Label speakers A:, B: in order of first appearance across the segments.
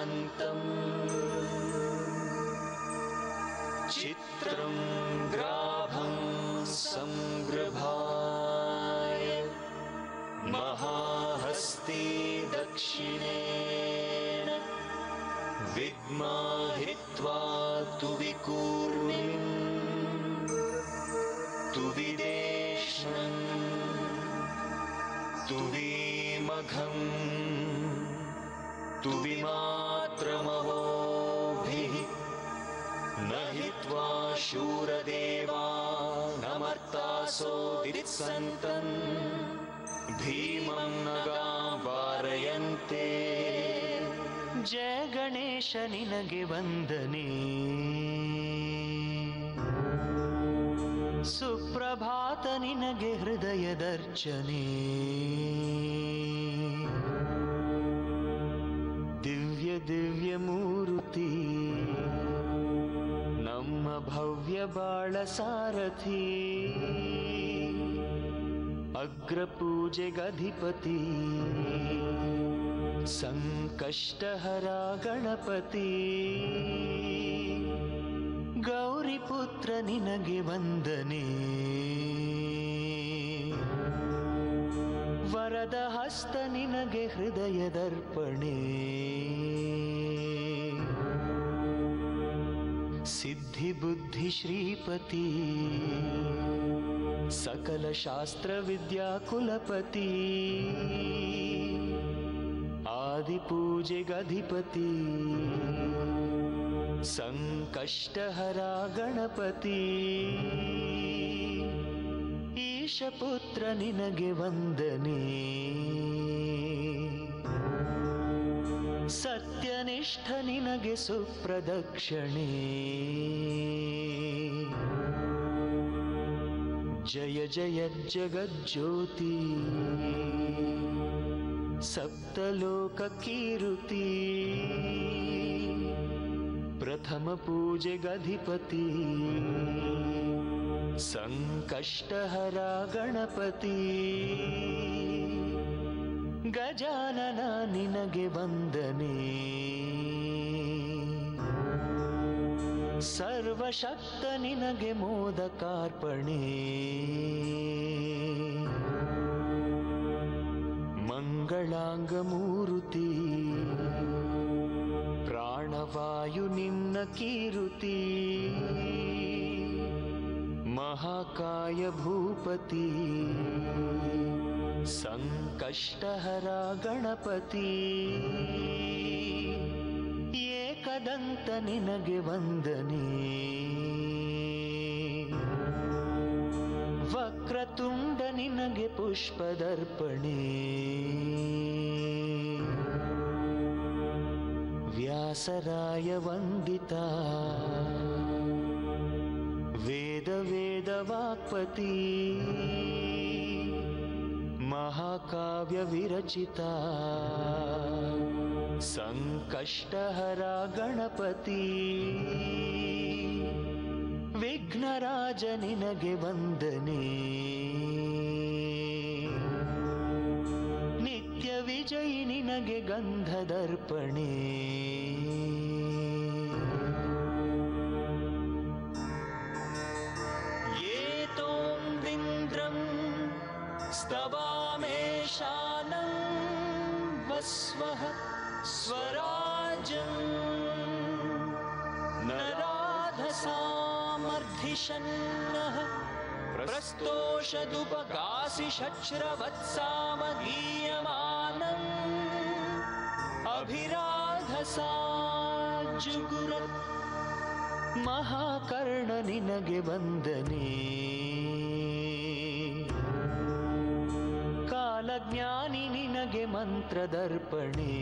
A: शान्तम् चित्रं ग्राभं संगृभाय महाहस्ते दक्षिणेन विद्माहित्वा तु विकूर्मिं तु विदेष्णं तु विमघं तु विमात्रमहोभिः न हित्वा शूरदेवानमर्तासोदित्सन्तं भीमं नगां वारयन्ते। जय गणेश निनगे वंदने सुप्रभात निनगे हृदय दर्शने दिव्य दिव्य मूर्ति ನಮ್ಮ ಭವ್ಯ ಬಾಳ ಸಾರಥಿ ಅಗ್ರಪೂಜೆಗಧಿಪತಿ ಸಂಕಷ್ಟಹರ ಗಣಪತಿ ಗೌರಿಪುತ್ರ ನಿನಗೆ ವಂದನೆ ವರದ ಹಸ್ತ ನಿನಗೆ ಹೃದಯದರ್ಪಣೆ सिद्धि बुद्धि श्रीपति सकल शास्त्र विद्या कुलपति आदि पूजेगधिपति संकष्टहरा गणपति ईशपुत्र निनगे वंदने सत्यनिष्ठ निनगे सुप्रदक्षिणे जय जय जगज्योति सप्तलोक कीर्ति प्रथम पूजेगधिपति संकष्टहरा गणपति गजानन निनगे वंदने सर्वशक्त निनगे मोदकार्पणे मंगलांग मूर्ति प्राणवायु निन्न कीरुति महाकाय भूपति संकष्टहरा गणपति एकदंत निनगे वंदने वक्रतुंड निनगे पुष्पदर्पणे व्यासराय वंदिता वेद वेद वाक्पति महाकाव्य विरचिता संकष्टहरा गणपति विघ्नराज निनगे वंदने नित्य विजयी निनगे गंधदर्पणे स्तवामेशानं वस्वः स्वराजं नराधसामर्धिषन्नः प्रस्तोषदुपगासि शच्रवत्सामगीयमानम् अभिराधसा जुगुरत् महाकर्ण निनगे वंदने कालज्ञानी निनगे मंत्रदर्पणे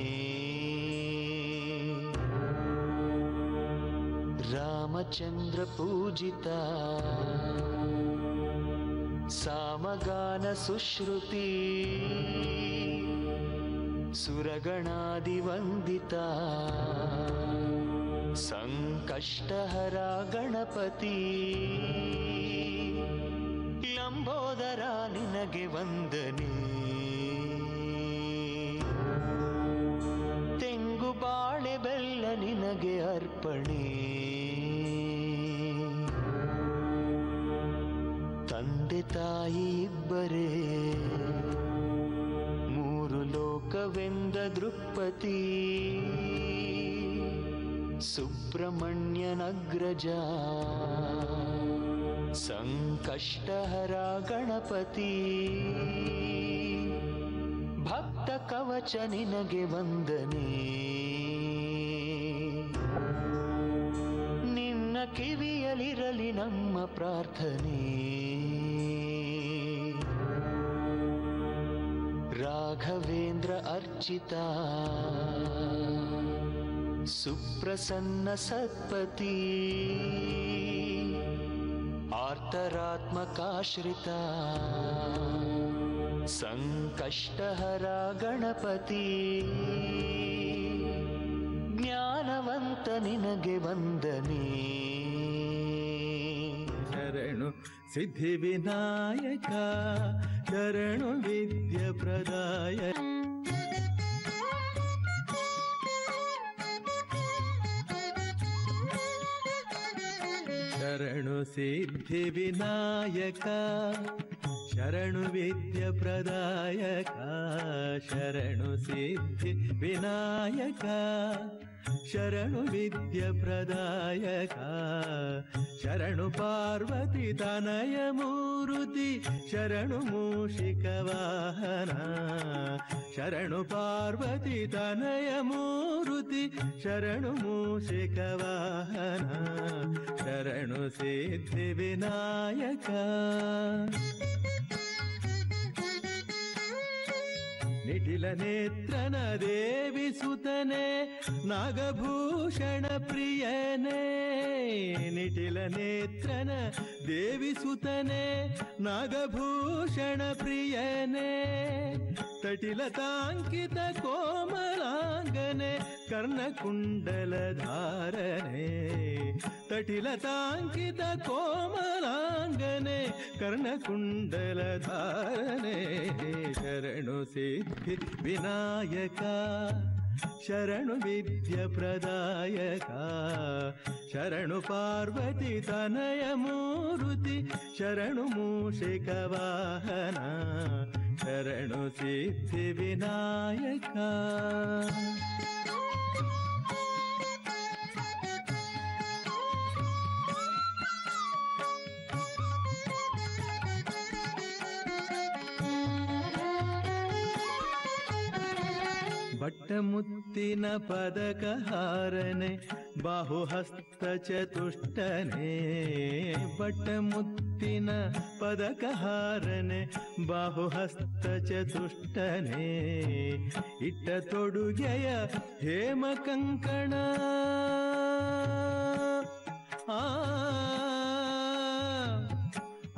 A: रामचंद्र पूजिता सामगान सुश्रुति सुरगणादिवंदिता संकष्टहरा गणपति लंबोदरा निनगे वंदने तेंगु बाळे ಅರ್ಪಣೆ. ತಂದೆ ತಾಯಿ ಇಬ್ಬರೇ ಮೂರು ಲೋಕವೆಂದ ದೃಕ್ಪತಿ. ಸುಬ್ರಹ್ಮಣ್ಯನಗ್ರಜ ಸಂಕಷ್ಟಹರ ಗಣಪತಿ. ಭಕ್ತ ಕವಚ ನಿನಗೆ ವಂದನೆ. ನಿನ್ನ ಕಿವಿಯಲಿರಲಿ ನಮ್ಮ ಪ್ರಾರ್ಥನೆ. ರಾಘವೇಂದ್ರ ಅರ್ಚಿತ ಸುಪ್ರಸನ್ನ ಸತ್ಪತಿ. ಆರ್ತರಾತ್ಮಕಾಶ್ರಿತ ಸಂಕಷ್ಟಹರ ಗಣಪತಿ. ಜ್ಞಾನವಂತ ನಿನಗೆ ವಂದನೆ.
B: ಶರಣು ಸಿದ್ಧಿ ವಿನಾಯಕ ಶರಣು ವಿದ್ಯ ಪ್ರದಾಯ. ಶರಣು ಸಿದ್ಧಿ ವಿನಾಯಕ ಶರಣು ವಿದ್ಯ ಪ್ರದಾಯಕ. ಶರಣು ಸಿದ್ಧಿ ವಿನಾಯಕ ಶರಣು ವಿದ್ಯ ಪ್ರದಾಯಕ. ಶರಣು ಪಾರ್ವತಿ ತನಯ ಮೂರುತಿ ಶರಣು ಮೂಷಿಕ ವಾಹನ. ಶರಣು ಪಾರ್ವತಿ ತನಯ ಮೂರುತಿ ಶರಣು ಮೂಷಿಕ ವಾಹನ. ಶರಣು ಸಿದ್ಧಿ ವಿನಾಯಕ. ನಿಟಿಲ ನೇತ್ರನ ದೇವಿ ಸುತನೆ ನಾಗಭೂಷಣ ಪ್ರಿಯನೇ. ನಿಟಿಲ ನೇತ್ರನ ದೇವಿ ಸುತನೆ ನಾಗಭೂಷಣ ಪ್ರಿಯನೇ. ತಟಿಲತಾಂಕಿತ ಕೋಮಲಾಂಗನೆ ಕರ್ಣಕುಂಡಲ ಧಾರನೆ. ತಟಿಲತಾಂಕಿತ ಕೋಮಲಾಂಗನೆ ಕರ್ಣಕುಂಡಲ ಧಾರನೆ. ಶರಣು ಸಿದ್ಧಿ ವಿನಾಯಕ ಶರಣು ವಿದ್ಯ ಪ್ರದಾಯಕ. ಶರಣು ಪಾರ್ವತಿ ತನಯ ಮೂರುತಿ ಶರಣು ಮೂಷಿಕ ವಾಹನ. ಶರಣು ಸಿದ್ಧಿ ವಿನಾಯಕ. ಬಟ್ಟಮುತ್ತಿನ ಪದಕ ಹಾರನೆ ಬಾಹುಹಸ್ತ ಚತುಷ್ಟನೆ. ಬಟ್ಟಮುತ್ತಿನ ಪದಕ ಹಾರನೆ ಬಾಹುಹಸ್ತ ಚತುಷ್ಟನೆ. ಇಟ್ಟ ತೊಡುಗೆಯ ಹೇಮ ಕಂಕಣ. ಆ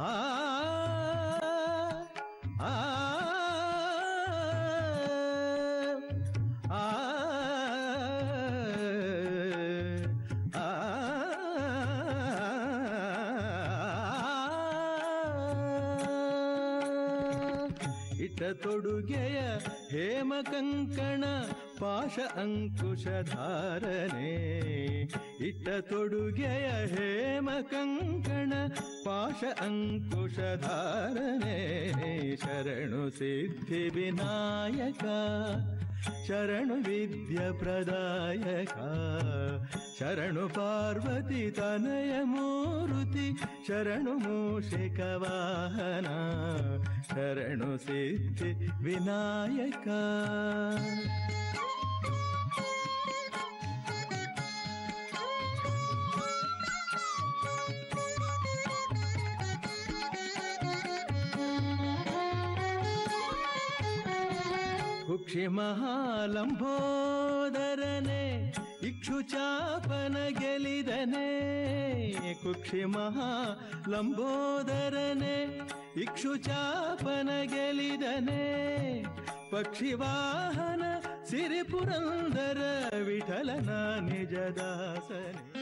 B: ಆ ತೊಡುಗೆಯ ಹೇಮ ಕಂಕಣ ಪಾಶ ಅಂಕುಶ ಧಾರನೆ. ಇಟ್ಟ ತೊಡುಗೆಯ ಹೇಮ ಕಂಕಣ ಪಾಶ ಅಂಕುಶ ಧಾರನೆ. ಶರಣು ಸಿದ್ಧಿ ವಿನಾಯಕ ಶರಣು ವಿದ್ಯ ಪ್ರದಾಯಕ. ಶರಣು ಪಾರ್ವತಿ ತನಯ ಮೂರುತಿ ಶರಣು ಮೂಷಿಕ ವಾಹನ. ಶರಣು ಸಿದ್ಧಿ ವಿನಾಯಕ. ಕುಕ್ಷಿ ಮಹಾಲಂಬೋದರನೆ ಇಕ್ಷುಚಾಪನ ಗೆಲಿದನೆ. ಕುಕ್ಷಿ ಮಹಾಲಂಬೋದರನೆ ಇಕ್ಷುಚಾಪನ ಗೆಲಿದನೆ. ಪಕ್ಷಿವಾಹನ ಸಿರಿಪುರಂದರ ವಿಠಲನ ನಿಜದಾಸನೆ.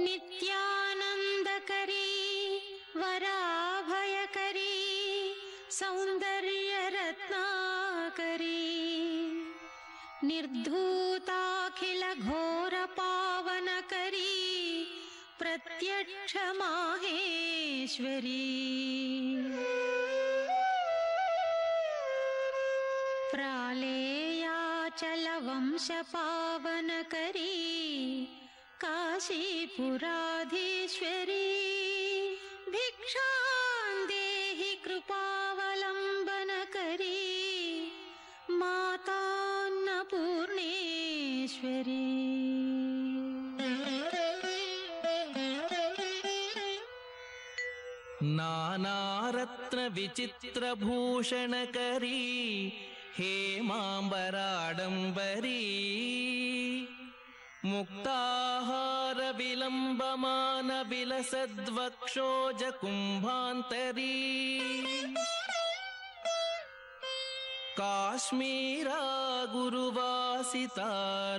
C: नित्यानन्दकरी वराभयकरी सौन्दर्यरत्नाकरी निर्धूताखिलघोरपावनकरी प्रत्यक्षमाहेश्वरी प्रालेयाचलवंशपावनकरी काशीपुराधीश्वरी भिक्षां देहि कृपावलम्बनकरी मातान्नपूर्णेश्वरी
B: नानारत्नविचित्रभूषणकरी हेमाम्बराडम्बरी मुक्ताहारविलम्बमानविलसद्वक्षोजकुम्भान्तरी काश्मीरा गुरुवासिता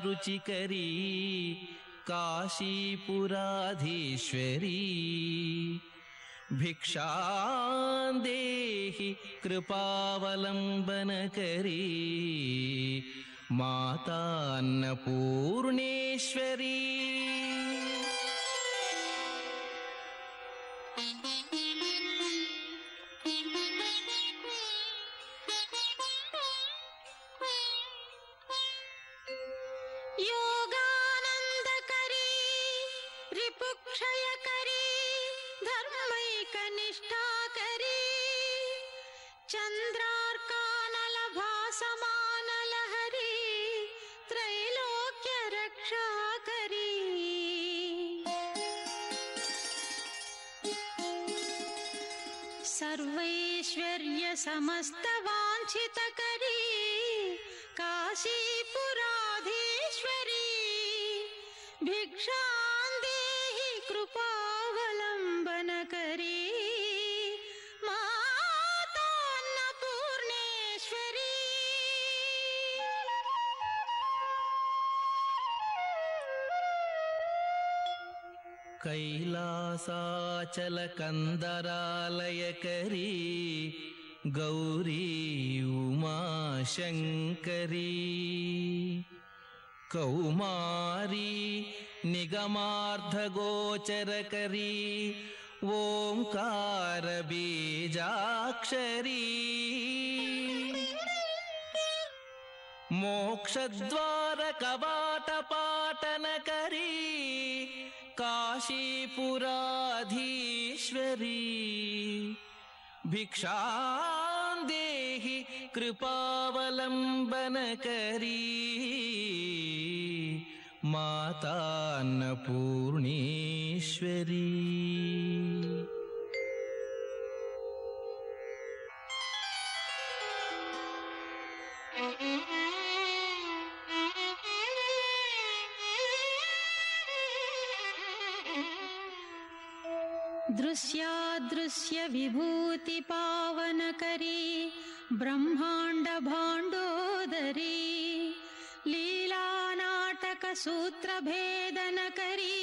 B: रुचिकरी काशीपुराधीश्वरी भिक्षां देहि कृपावलम्बनकरी मातान्नपूर्णेश्वरी
C: योगानन्दकरी रिपुक्षयकरी धर्मैकनिष्ठाकरी चन्द्रार्कानलभासमानलहरी त्रैलोक्यरक्षाकरी सर्वैश्वर्यसमस्तवाञ्छितकरी काशीपुराधीश्वरी भिक्षां देहि कृपावलम्बनकरी मातान्नपूर्णेश्वरी
B: कैलासाचलकन्दरालयकरी गौरी उमाशङ्करी कौमारी निगमार्धगोचरकरी ओंकारबीजाक्षरी मोक्षद्वारकवाटपाटनकरी काशीपुराधीश्वरी भिक्षां देहि कृपावलम्बनकरी मातान्नपूर्णेश्वरी
C: दृश्यादृश्य विभूति पावनकरी ब्रह्मांड भांडोदरी लीला नाटक सूत्र भेदनकरी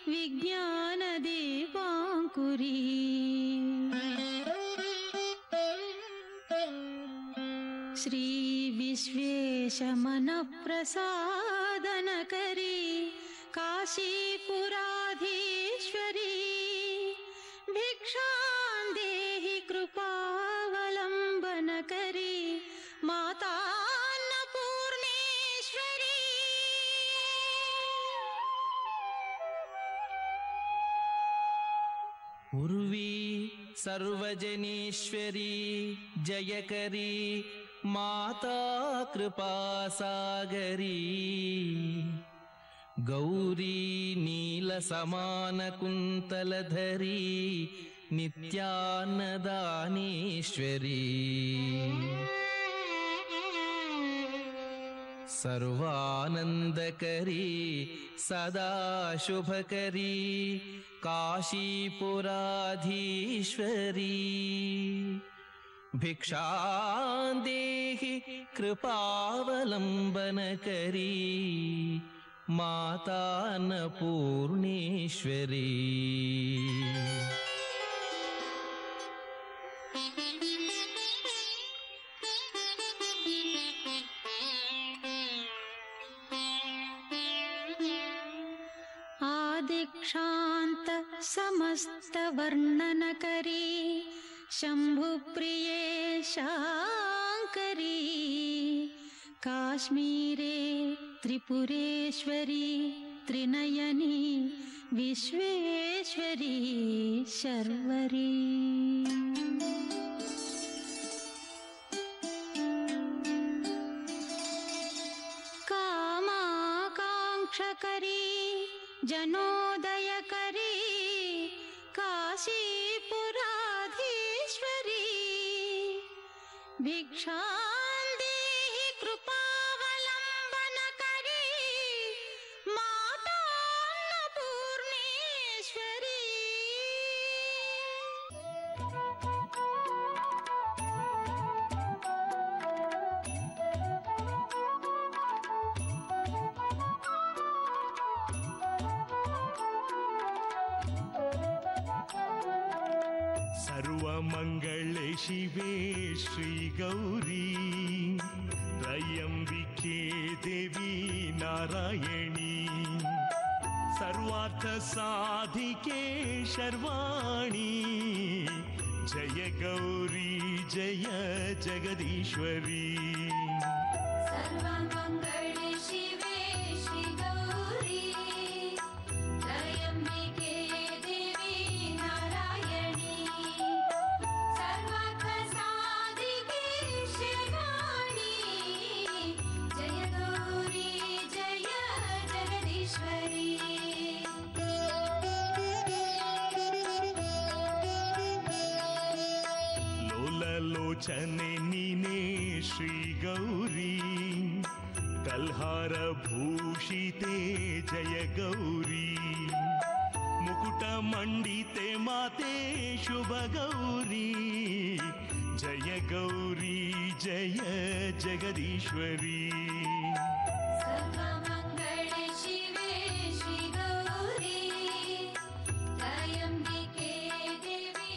C: विज्ञान दीपांकुरी श्री विश्वेश मन प्रसादनकरी काशीपुराधीश्वरी भिक्षां देहि कृपावलम्बनकरी मातान्नपूर्णेश्वरी
B: उर्वी सर्वजनेश्वरी जयकरी माता कृपासागरी गौरी नीलसमानकुन्तलधरी नित्यान्नदानेश्वरी सर्वानन्दकरी सदा शुभकरी काशीपुराधीश्वरी भिक्षां देहि कृपावलम्बनकरी ಮಾತಾನ್ನಪೂರ್ಣೇಶ್ವರಿ.
C: आदिक्षान्त समस्त वर्णनकरी शम्भुप्रिये शाङ्करी काश्मीरे त्रिपुरेश्वरी त्रिनयनी विश्वेश्वरी शर्वरी. कामाकाङ्क्षकरी जनोदयकरी काशीपुराधीश्वरी भिक्षां देहि कृपावलम्बनकरी मातान्नपूर्णेश्वरी.
D: सर्वमङ्गले शिवे श्रीगौरी त्रयम्बिके देवी नारायणी सर्वार्थसाधिके शर्वाणि जय गौरी जय जगदीश्वरी.
C: सर्वमङ्गले शिवे श्रीगौरी त्रयम्बिके देवी नारायणी सर्वार्थसाधिके शर्वाणि जय गौरी जय जगदीश्वरी.
D: लोललोचने नीने श्रीगौरी कल्हारभूषिते जय गौरी मुकुटमण्डिते माते शुभगौरी जय गौरी जय जगदीश्वरी.
C: सर्वमङ्गले शिवे श्रीगौरी त्रयम्बिके देवी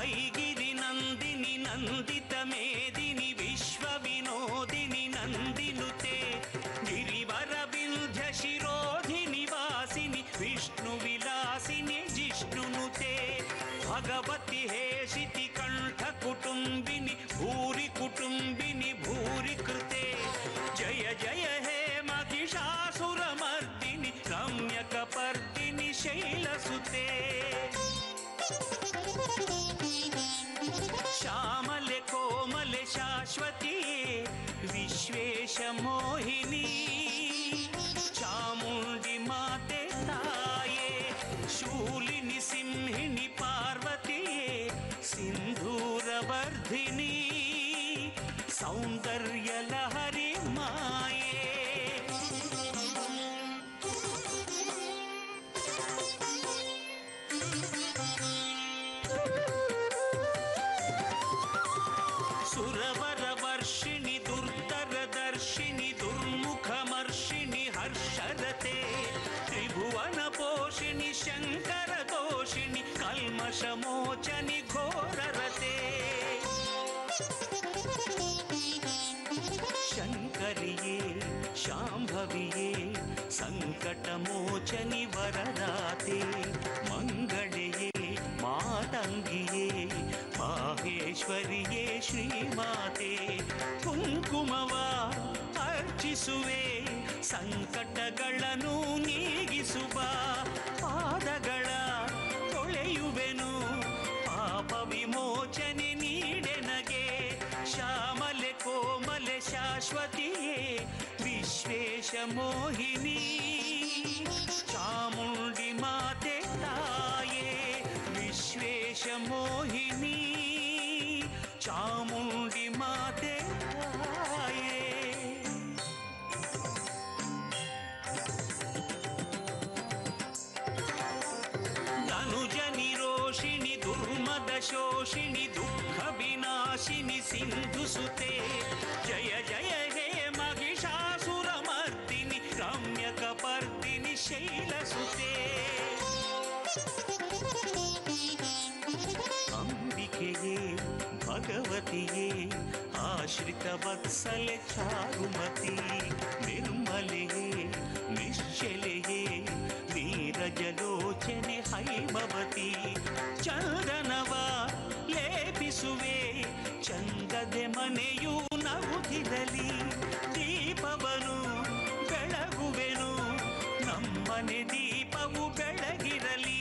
E: ऐगिरि नन्दिनि नन्दित मेदिनि विश्वविनोदिनि नन्दिनुते गिरिवरविन्ध्य शिरोधिनि वासिनि विष्णुविलासिनि जिष्णुनुते भगवति हेशिति कण्ठकुटुम्बिनि भूरि कुटुम्बिनि भूरि कृते जय जय हे महिषासुरमर्दिनि रम्यकपर्दिनि शैलसुते श्यामले कोमले शाश्वती विश्वेशमोहिनी चामुण्डी माते ताये शूलिनि सिंहिनि पार्वती सिन्धूरवर्धिनी सौन्दर्यलहरी माये सुरवरवर्षिणि दुर्धरदर्शिनि दुर्मुखमर्षिणि हर्षरते त्रिभुवनपोषिणि शङ्करदोषिणि कल्मषमोचनि घोररते शङ्करिये शाम्भविये सङ्कटमोचनि वरदाते मङ्गलये मातङ्गिये माहेश्वरिये श्रीमाते ಕುಂಕುಮವ ಅರ್ಚಿಸುವೆ ಸಂಕಟಗಳನ್ನು ನೀಗಿಸುವ ಪಾದಗಳ ತೊಳೆಯುವೆನು ಪಾಪ ವಿಮೋಚನೆ ನೀಡೆನಗೆ ಶ್ಯಾಮಲೆ ಕೋಮಲೆ ಶಾಶ್ವತಿಯೇ ವಿಶ್ವೇಶ ಮೋಹಿನಿ ಚಾಮುಂಡಿ ಮಾತೆ ತಾಯೇ ವಿಶ್ವೇಶ ಮೋಹಿನಿ ಚಾಮುಂಡಿ ಮಾತೆ ತಾಯೇ ಧನುಜ ನಿರೋಷಿಣಿ ದುರ್ಮದ शोषिणि दुःख विनाशिनि सिन्धुसुते जय जय हे महिषासुरमर्दिनि रम्यकपर्दिनि शैलसुते अंबिकेये भगवतिये आश्रितवत्सले चारुमती निर्मले निश्चले नीरजलोचने हैमवती चंदनव लेपिसुवे चंदದೆ ಮನೆಯು ನಗುತ್ತಿರಲಿ ದೀಪವನು ಬೆಳಗುವೆನು ನಮ್ಮನೆ ದೀಪವು ಬೆಳಗಿರಲಿ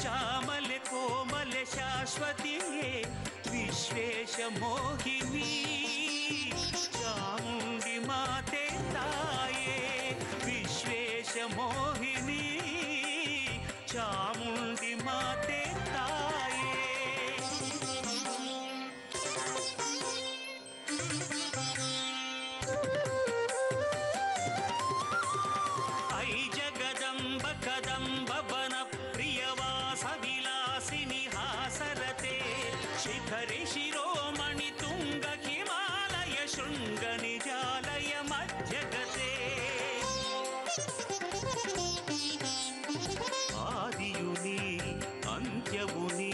E: ಶ್ಯಾಮಲೆ ಕೋಮಲೆ ಶಾಶ್ವತಿಯೇ ವಿಶ್ವೇಶ ಮೋಹಿನಿ ಚಾಮುಂಡಿ ಮಾತೆ ತಾಯೇ ವಿಶ್ವೇಶ ಮೋಹಿನಿ ಚಾಮುಂಡಿ ಮಾತೆ ತಾಯೇ ಐ ಜಗದಂಬ ಕದಂಬ ವನ ಪ್ರಿಯವಾಸ ವಿಲಾಸಿನಿ ಹಾಸರತೆ ಶಿಖರಿ ಶಿರೋಮಣಿ ತುಂಗ ಹಿಮಾಲಯ ಶೃಂಗ ನಿಜಾಲಯ ಮಧ್ಯಗತೆ ಆದಿಯುನಿ ಅಂತ್ಯವುನಿ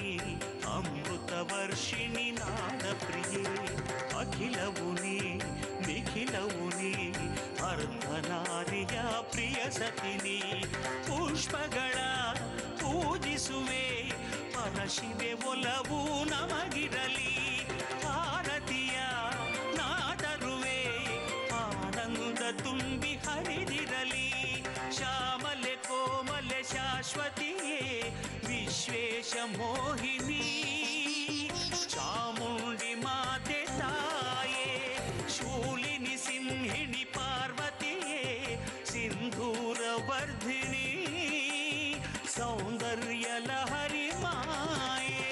E: ಅಮೃತವರ್ಷಿಣಿ ನಾಡಪ್ರಿಯೆ ಅಖಿಲವುನಿ ನಿಖಿಲವುನಿ ಅರ್ಧನಾರಿಯ ಪ್ರಿಯ ಸತಿನಿ ಪುಷ್ಪಗಳ ಪೂಜಿಸುವೆ ಪರಶಿವೆ ಒಲವು ನಮಗಿರಲಿ ಭಾರತೀಯ ನಾದರುವೆ ಆನಂದ ತುಂಬಿ ಹರಿದಿರಲಿ ಶ್ಯಾಮಲೆ ಕೋಮಲೆ ಶಾಶ್ವತಿಯೇ ವಿಶ್ವೇಶ ಮೋಹಿನಿ ಚಾಮುಂಡಿ ಮಾತೆ ತಾಯೇ ಶೂಲಿನಿ ಸಿಂಹಿಣಿ ಪಾರ್ವತಿಯೇ ಸಿಂಧೂರ ವರ್ಧಿನಿ ಸೌಂದರ್ಯ ಲಹರಿ ಮಾಯೇ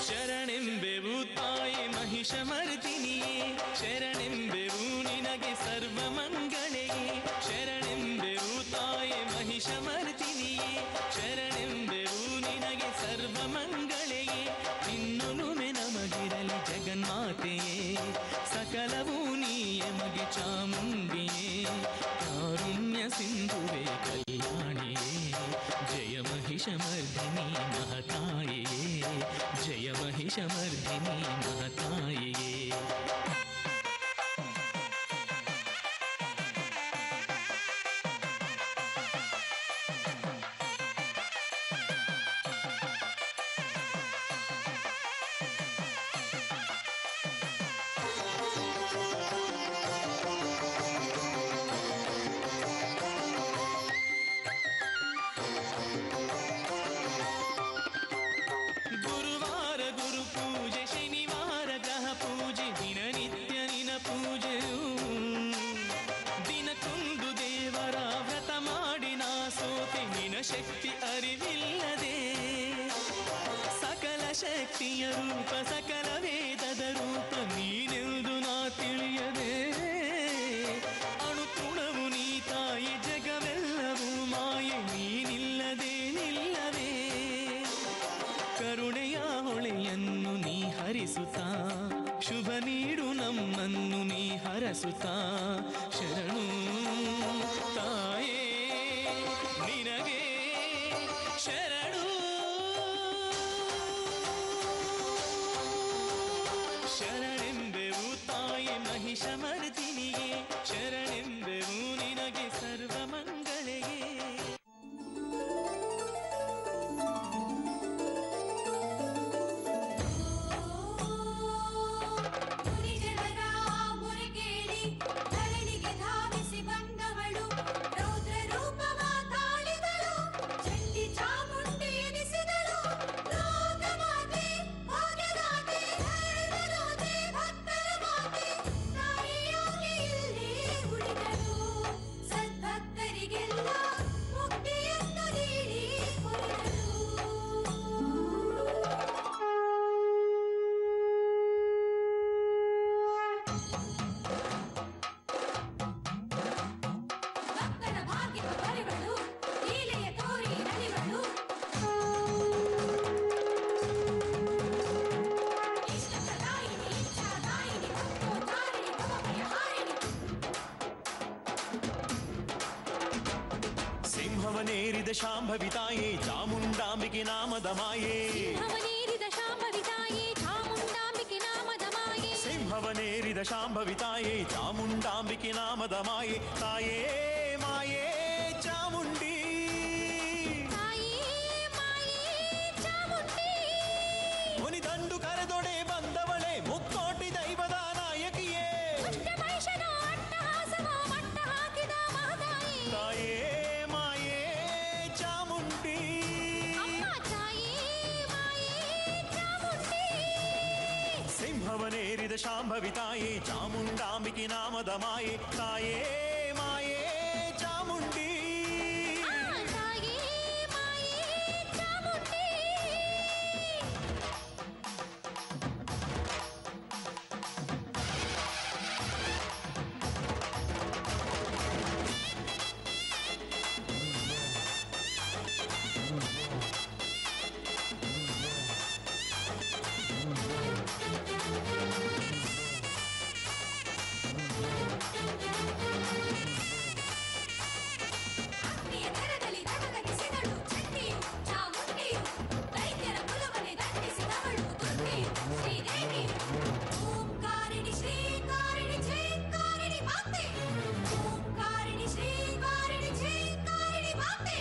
B: ಶರಣೆಂಬೆವು ತಾಯಿ ಮಹಿಷಮರ್ದಿನಿಯೇ ಶರಣೆಂಬೆವು ನಿನಗೆ ಸರ್ವ ಮಂಗಳೆಯೇ ಶರಣೆಂಬೆವು ತಾಯಿ ಮಹಿಷಮರ್ದಿನಿಯೇ ಶರಣೆಂಬೆವು ನಿನಗೆ ಸರ್ವ ಮಂಗಳೆಯೇ ನಿನ್ನುನುಮೆ ನಮಗಿರಲಿ ಜಗನ್ಮಾತೆಯೇ ಸಕಲವೂ ನೀಯೆ ಮಗೆ ಚಾಮುಂಡಿಯೇ ಕಾರುಣ್ಯ ಸಿಂಧುವೆ ಕಲ್ಯಾಣಿಯೇ ಜಯ ಮಹಿಷಮರ್ದಿನಿ ಮಹತಾಯೇ ಜಯ ಮಹಿಷಮರ್ದಿನಿ ಮಹತಾಯೇ ಗುರುವಾರ ಗುರು ಪೂಜೆ ಶನಿವಾರ ಗ್ರಹ ಪೂಜೆ ದಿನನಿತ್ಯ ನಿನ ಪೂಜೆಯು ದಿನಕ್ಕೊಂದು ದೇವರ ವ್ರತ ಮಾಡಿ ನಾ ಸೋತೆ ನಿನ ಶಕ್ತಿ ಅರಿವಿಲ್ಲದೆ ಸಕಲ ಶಕ್ತಿಯ ರೂಪ ಸಕಲ ವೇದದ ರೂಪ ನೀನೆಂದು ನಾ ತಿಳಿಯದೆ ಅಣುತೃಣವು ನೀ ತಾಯಿ ಜಗವೆಲ್ಲವೂ ಮಾಯೆ ನೀನಿಲ್ಲದೆ ನಿಲ್ಲವೇ ಕರುಣೆಯ ಹೊಳೆಯನ್ನು ನೀ ಹರಿಸುತ್ತಾ ಶುಭ ನೀಡು ನಮ್ಮನ್ನು ನೀ ಹರಸುತ್ತಾ ಶರಣು ತಾಯೇ ನಿನಗೆ ಶರಣು ಶರಣೆಂಬೆವು ತಾಯಿ ಮಹಿಷಮರ್ದಿನಿಯೇ ಶರಣೆಂಬೆವು ನಿನಗೆ ಸರ್ವ ಮಂಗಳೆಯೇ
C: ಮುನಿಜನರ ಮೊರೆ ಕೇಳಿ ಧರಣಿಗೆ ಧಾವಿಸಿ ಬಂದವಳು ರೌದ್ರ ರೂಪವ ತಾಳಿದಳು ಚಂಡಿ ಚಾಮುಂಡಿ ಎನಿಸಿದಳು ಲೋಕ
D: ಸಿಂಹವನೇರಿದ ಶಾಂಭವಿ ತಾಯೇ ಚಾಮುಂಡಾಂಬಿಕೆ ನಾಮದ ಮಾಯೇ
C: ಸಿಂಹವನೇರಿದ ಶಾಂಭವಿ ತಾಯೇ ಚಾಮುಂಡಾಂಬಿಕೆ ನಾಮದ ಮಾಯೇ
D: ಸಿಂಹವನೇರಿದ ಶಾಂಭವಿ ತಾಯೇ ಚಾಮುಂಡಾಂಬಿಕೆ ನಾಮದ ಮಾಯೇ ತಾಯೇ ಮಾಯೇ ಚಾಮುಂಡಿ
C: ತಾಯೇ ಮಾಯೇ ಚಾಮುಂಡಿ
D: ಮುನಿದಂಡು ಕರೆದೊಡೆ ಬಂದವಳೆ ಮುಕ್ಕೋಟಿ ದೈವದ ನಾಯಕಿಯೇ
C: ಅಷ್ಟಮೈಷನ ಅಟ್ಟಹಾಸವ ಮಟ್ಟ ಹಾಕಿದ ಮಹತಾಯಿ
D: ತಾಯೇ ಮಾಯೇ ಚಾಮುಂಡಿ
C: ಅಮ್ಮ ತಾಯೇ ಮಾಯೇ ಚಾಮುಂಡಿ
D: ಸಿಂಹವನೇರಿದ ಶಾಂಭವಿ ತಾಯೇ ಚಾಮುಂಡಾಂಬಿಕೆ ನಾಮದ ಮಾಯೇ ತಾಯೇ ಮಾಯೇ ಚಾಮುಂಡಿ
C: ತಾಯೇ ಮಾಯೇ ಚಾಮುಂಡಿ ಅಗ್ನಿಯ ದರದಲ್ಲಿ ಧಗಧಗಿಸಿದಳು ಚಂಡಿಯು ಚಾಮುಂಡಿಯು ದೈತ್ಯರ ಕುಲವನ್ನೇ ದಂಡಿಸಿದವಳು ದುರ್ಗೆಯು ಶ್ರೀದೇವಿಯು ಓಂಕಾರಿಣಿ ಶ್ರೀಕಾರಿಣಿ ಛೇಂಕಾರಿಣಿ ಮಾತೆ ಓಂಕಾರಿಣಿ ಶ್ರೀಕಾರಿಣಿ ಛೇಂಕಾರಿಣಿ ಮಾತೆ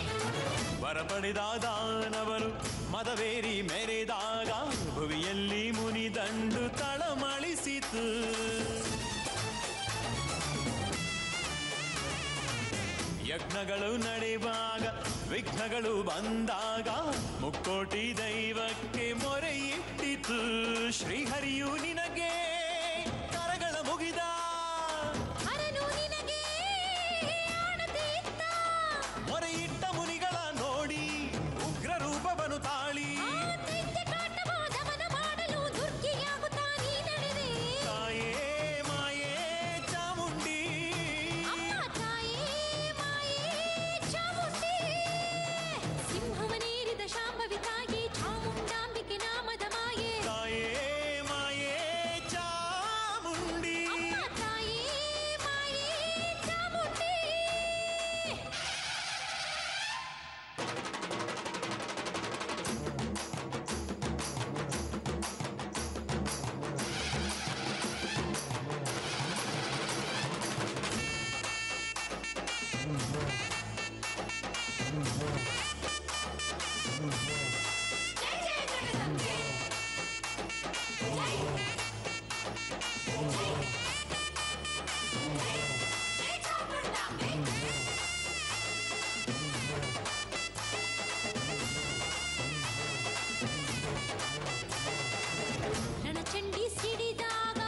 D: ವರ ಪಡೆದ ದಾನವರು ಮದವೇರಿ ಮೆರೆದಾಗ ಭುವಿಯಲ್ಲಿ ಮುನಿದಂಡು ತಳಮಳಿಸಿತು ಯಜ್ಞಗಳು ನಡೆಯುವಾಗ ವಿಘ್ನಗಳು ಬಂದಾಗ ಮುಕ್ಕೋಟಿ ದೈವಕ್ಕೆ ಮೊರೆಯಿಟ್ಟಿತು ಶ್ರೀಹರಿಯು ನಿನಗೆ ಕರಗಳ ಮುಗಿದ
C: ಹರನು ನಿನಗೆ ಆಣತಿತ್ತ
D: ಮೊರೆಯಿಟ್ಟ ಮುನಿಗಳ ನೋಡಿ ಉಗ್ರ ರೂಪವನ್ನು ತಾಳಿ
C: ದೈತ್ಯ ಕಾಟವಾದವನ ಮಾಡಲು ದುರ್ಗಿಯಾಗುತ್ತಾ ನೀ ನಡೆದೆ
D: ತಾಯೇ ಮಾಯೇ ಚಾಮುಂಡಿ
C: ಅಮ್ಮ ತಾಯೇ ಮಾಯೇ ಚಾಮುಂಡಿ ಸಿಂಹವನೇರಿದ ಶಾಂಭವಿ ತಾಯೇ ಚಾಮುಂಡಾಂಬಿಕೆ ನಾಮದ ಮಾಯೇ
D: ತಾಯೇ ಮಾಯೇ ಚಾಮುಂಡಿ
C: ಅಮ್ಮ ತಾಯೇ ಮಾಯೇ ಚಾಮುಂಡಿ ಜೈ ಜೈ ಜಗದಂಬೆ ಜೈ ಜೈ ಜೈ ಚಾಮುಂಡಾಂಬೆ ರಣಚಂಡಿ ಸಿಡಿದಾಗ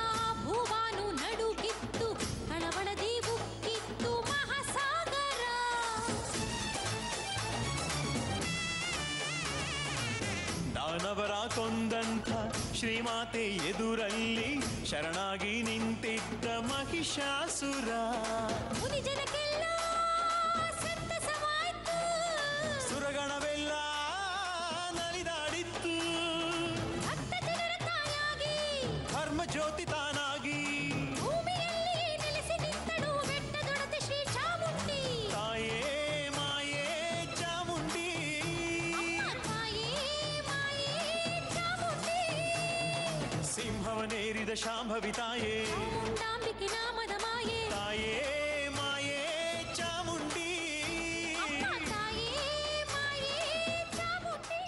C: ಭೂವಾನು ನಡುಗಿತ್ತು ಕಳವಳದಿ ಉಕ್ಕಿತ್ತು ಮಹಾಸಾಗರ
D: ದಾನವರ ಕೊಂದಂಥ ಶ್ರೀಮಾತೆ ಎದುರಲ್ಲಿ ಶರಣಾಗಿ ನಿಂತಿದ್ದ ಮಹಿಷಾಸುರ
C: ಮುನಿಜನಕ್ಕೆಲ್ಲ ಸಂತಸವಾಯ್ತು
D: ಸುರಗಣವೆಲ್ಲ ನಲಿದಾಡಿತ್ತು
C: ಭಕ್ತ ಜನರ ತಾಯಾಗಿ
D: ಧರ್ಮ ಜ್ಯೋತಿ ತಾನಾಗಿ
C: ಭೂಮಿಯಲ್ಲಿ ನೆಲೆಸಿ ನಿಂತಳು ಬೆಟ್ಟದೊಡತಿ ಶ್ರೀ ಚಾಮುಂಡಿ
D: ತಾಯೇ ಮಾಯೇ ಚಾಮುಂಡಿ
C: ಅಮ್ಮ ತಾಯೇ ಮಾಯೇ ಚಾಮುಂಡಿ
D: ಸಿಂಹವನೇರಿದ ಶಾಂಭವಿ ತಾಯೇ
C: ಚಾಮುಂಡಾಂಬಿಕೆ ನಾಮದ ಮಾಯೇ
D: ತಾಯೇ ಮಾಯೇ ಚಾಮುಂಡಿ
C: ಅಮ್ಮ ತಾಯೇ ಮಾಯೇ ಚಾಮುಂಡಿ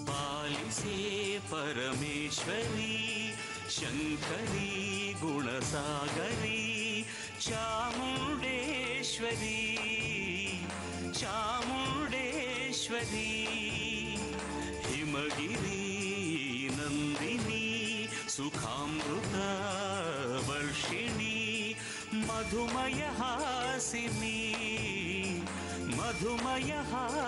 E: पालिसे परमेश्वरी शङ्करी गुणसागरी चामुण्डेश्वरी चामुण्डेश्वरी हिमगिरी नन्दिनी सुखामृत वर्षिणी मधुमयहासिनी मधुमयहासिनी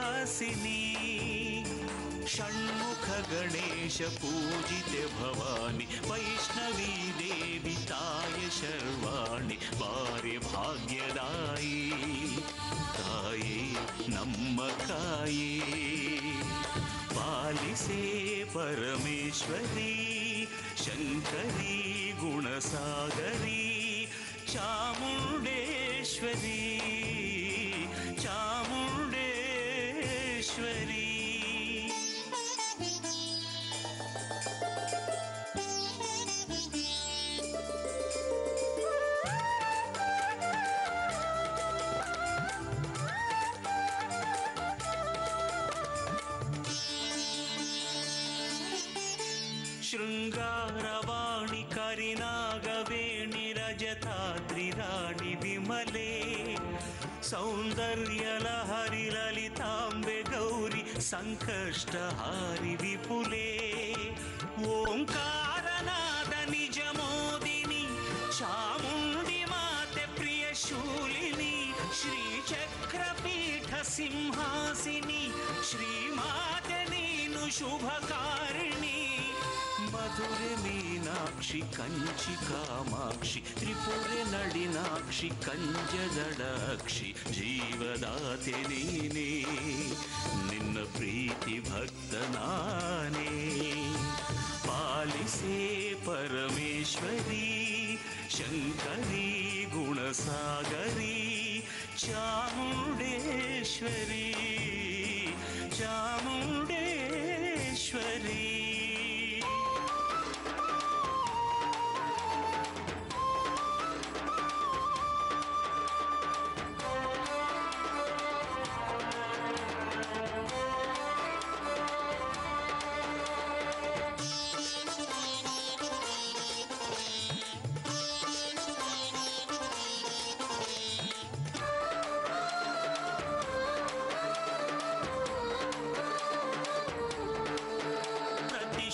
E: षण्मुख गणेश पूजिते भवानि वैष्णवी देवी ताय शर्वाणि बारे भाग्यदायी ताये ನಮ್ಮ ಕಾಯೇ ಪಾಲಿಸೇ ಪರಮೇಶ್ವರಿ ಶಂಕರಿ ಗುಣಸಾಗರಿ ಚಾಮುಂಡೇಶ್ವರಿ ಚಾಮುಂಡೇಶ್ವರಿ ಶೃಂಗಾರವಾಣಿ ಕರಿನಾಗವೇಣಿ ರಜತಾದ್ರಿ ರಾಣಿ ವಿಮಲೆ ಸೌಂದರ್ಯ ಲಹರಿ ಲಲಿತಾಂಬೆ ಗೌರಿ ಸಂಕಷ್ಟಹಾರಿ ವಿಪುಲೆ ಓಂಕಾರನಾದ ನಿಜ ಮೋದಿನಿ ಚಾಮುಂಡಿ ಮಾತೆ ಪ್ರಿಯ ಶೂಲಿನಿ ಶ್ರೀಚಕ್ರಪೀಠ ಸಿಂಹಾಸಿನಿ ಶ್ರೀಮಾತೆ ನೀನು ಶುಭಕಾರಿಣಿ ಮಧುರೆ ಮೀನಾಕ್ಷಿ ಕಂಚಿ ಕಾಮಾಕ್ಷಿ ತ್ರಿಪುರೆ ನಳಿನಾಕ್ಷಿ ಕಂಜದಳಾಕ್ಷಿ ಜೀವದಾತೆ ನೀನೇ ನಿನ್ನ ಪ್ರೀತಿ ಭಕ್ತ ನಾನೇ ಪಾಲಿಸೇ ಪರಮೇಶ್ವರಿ ಶಂಕರಿ ಗುಣಸಾಗರಿ ಚಾಮುಂಡೇಶ್ವರಿ ಚಾಮುಂಡೇಶ್ವರಿ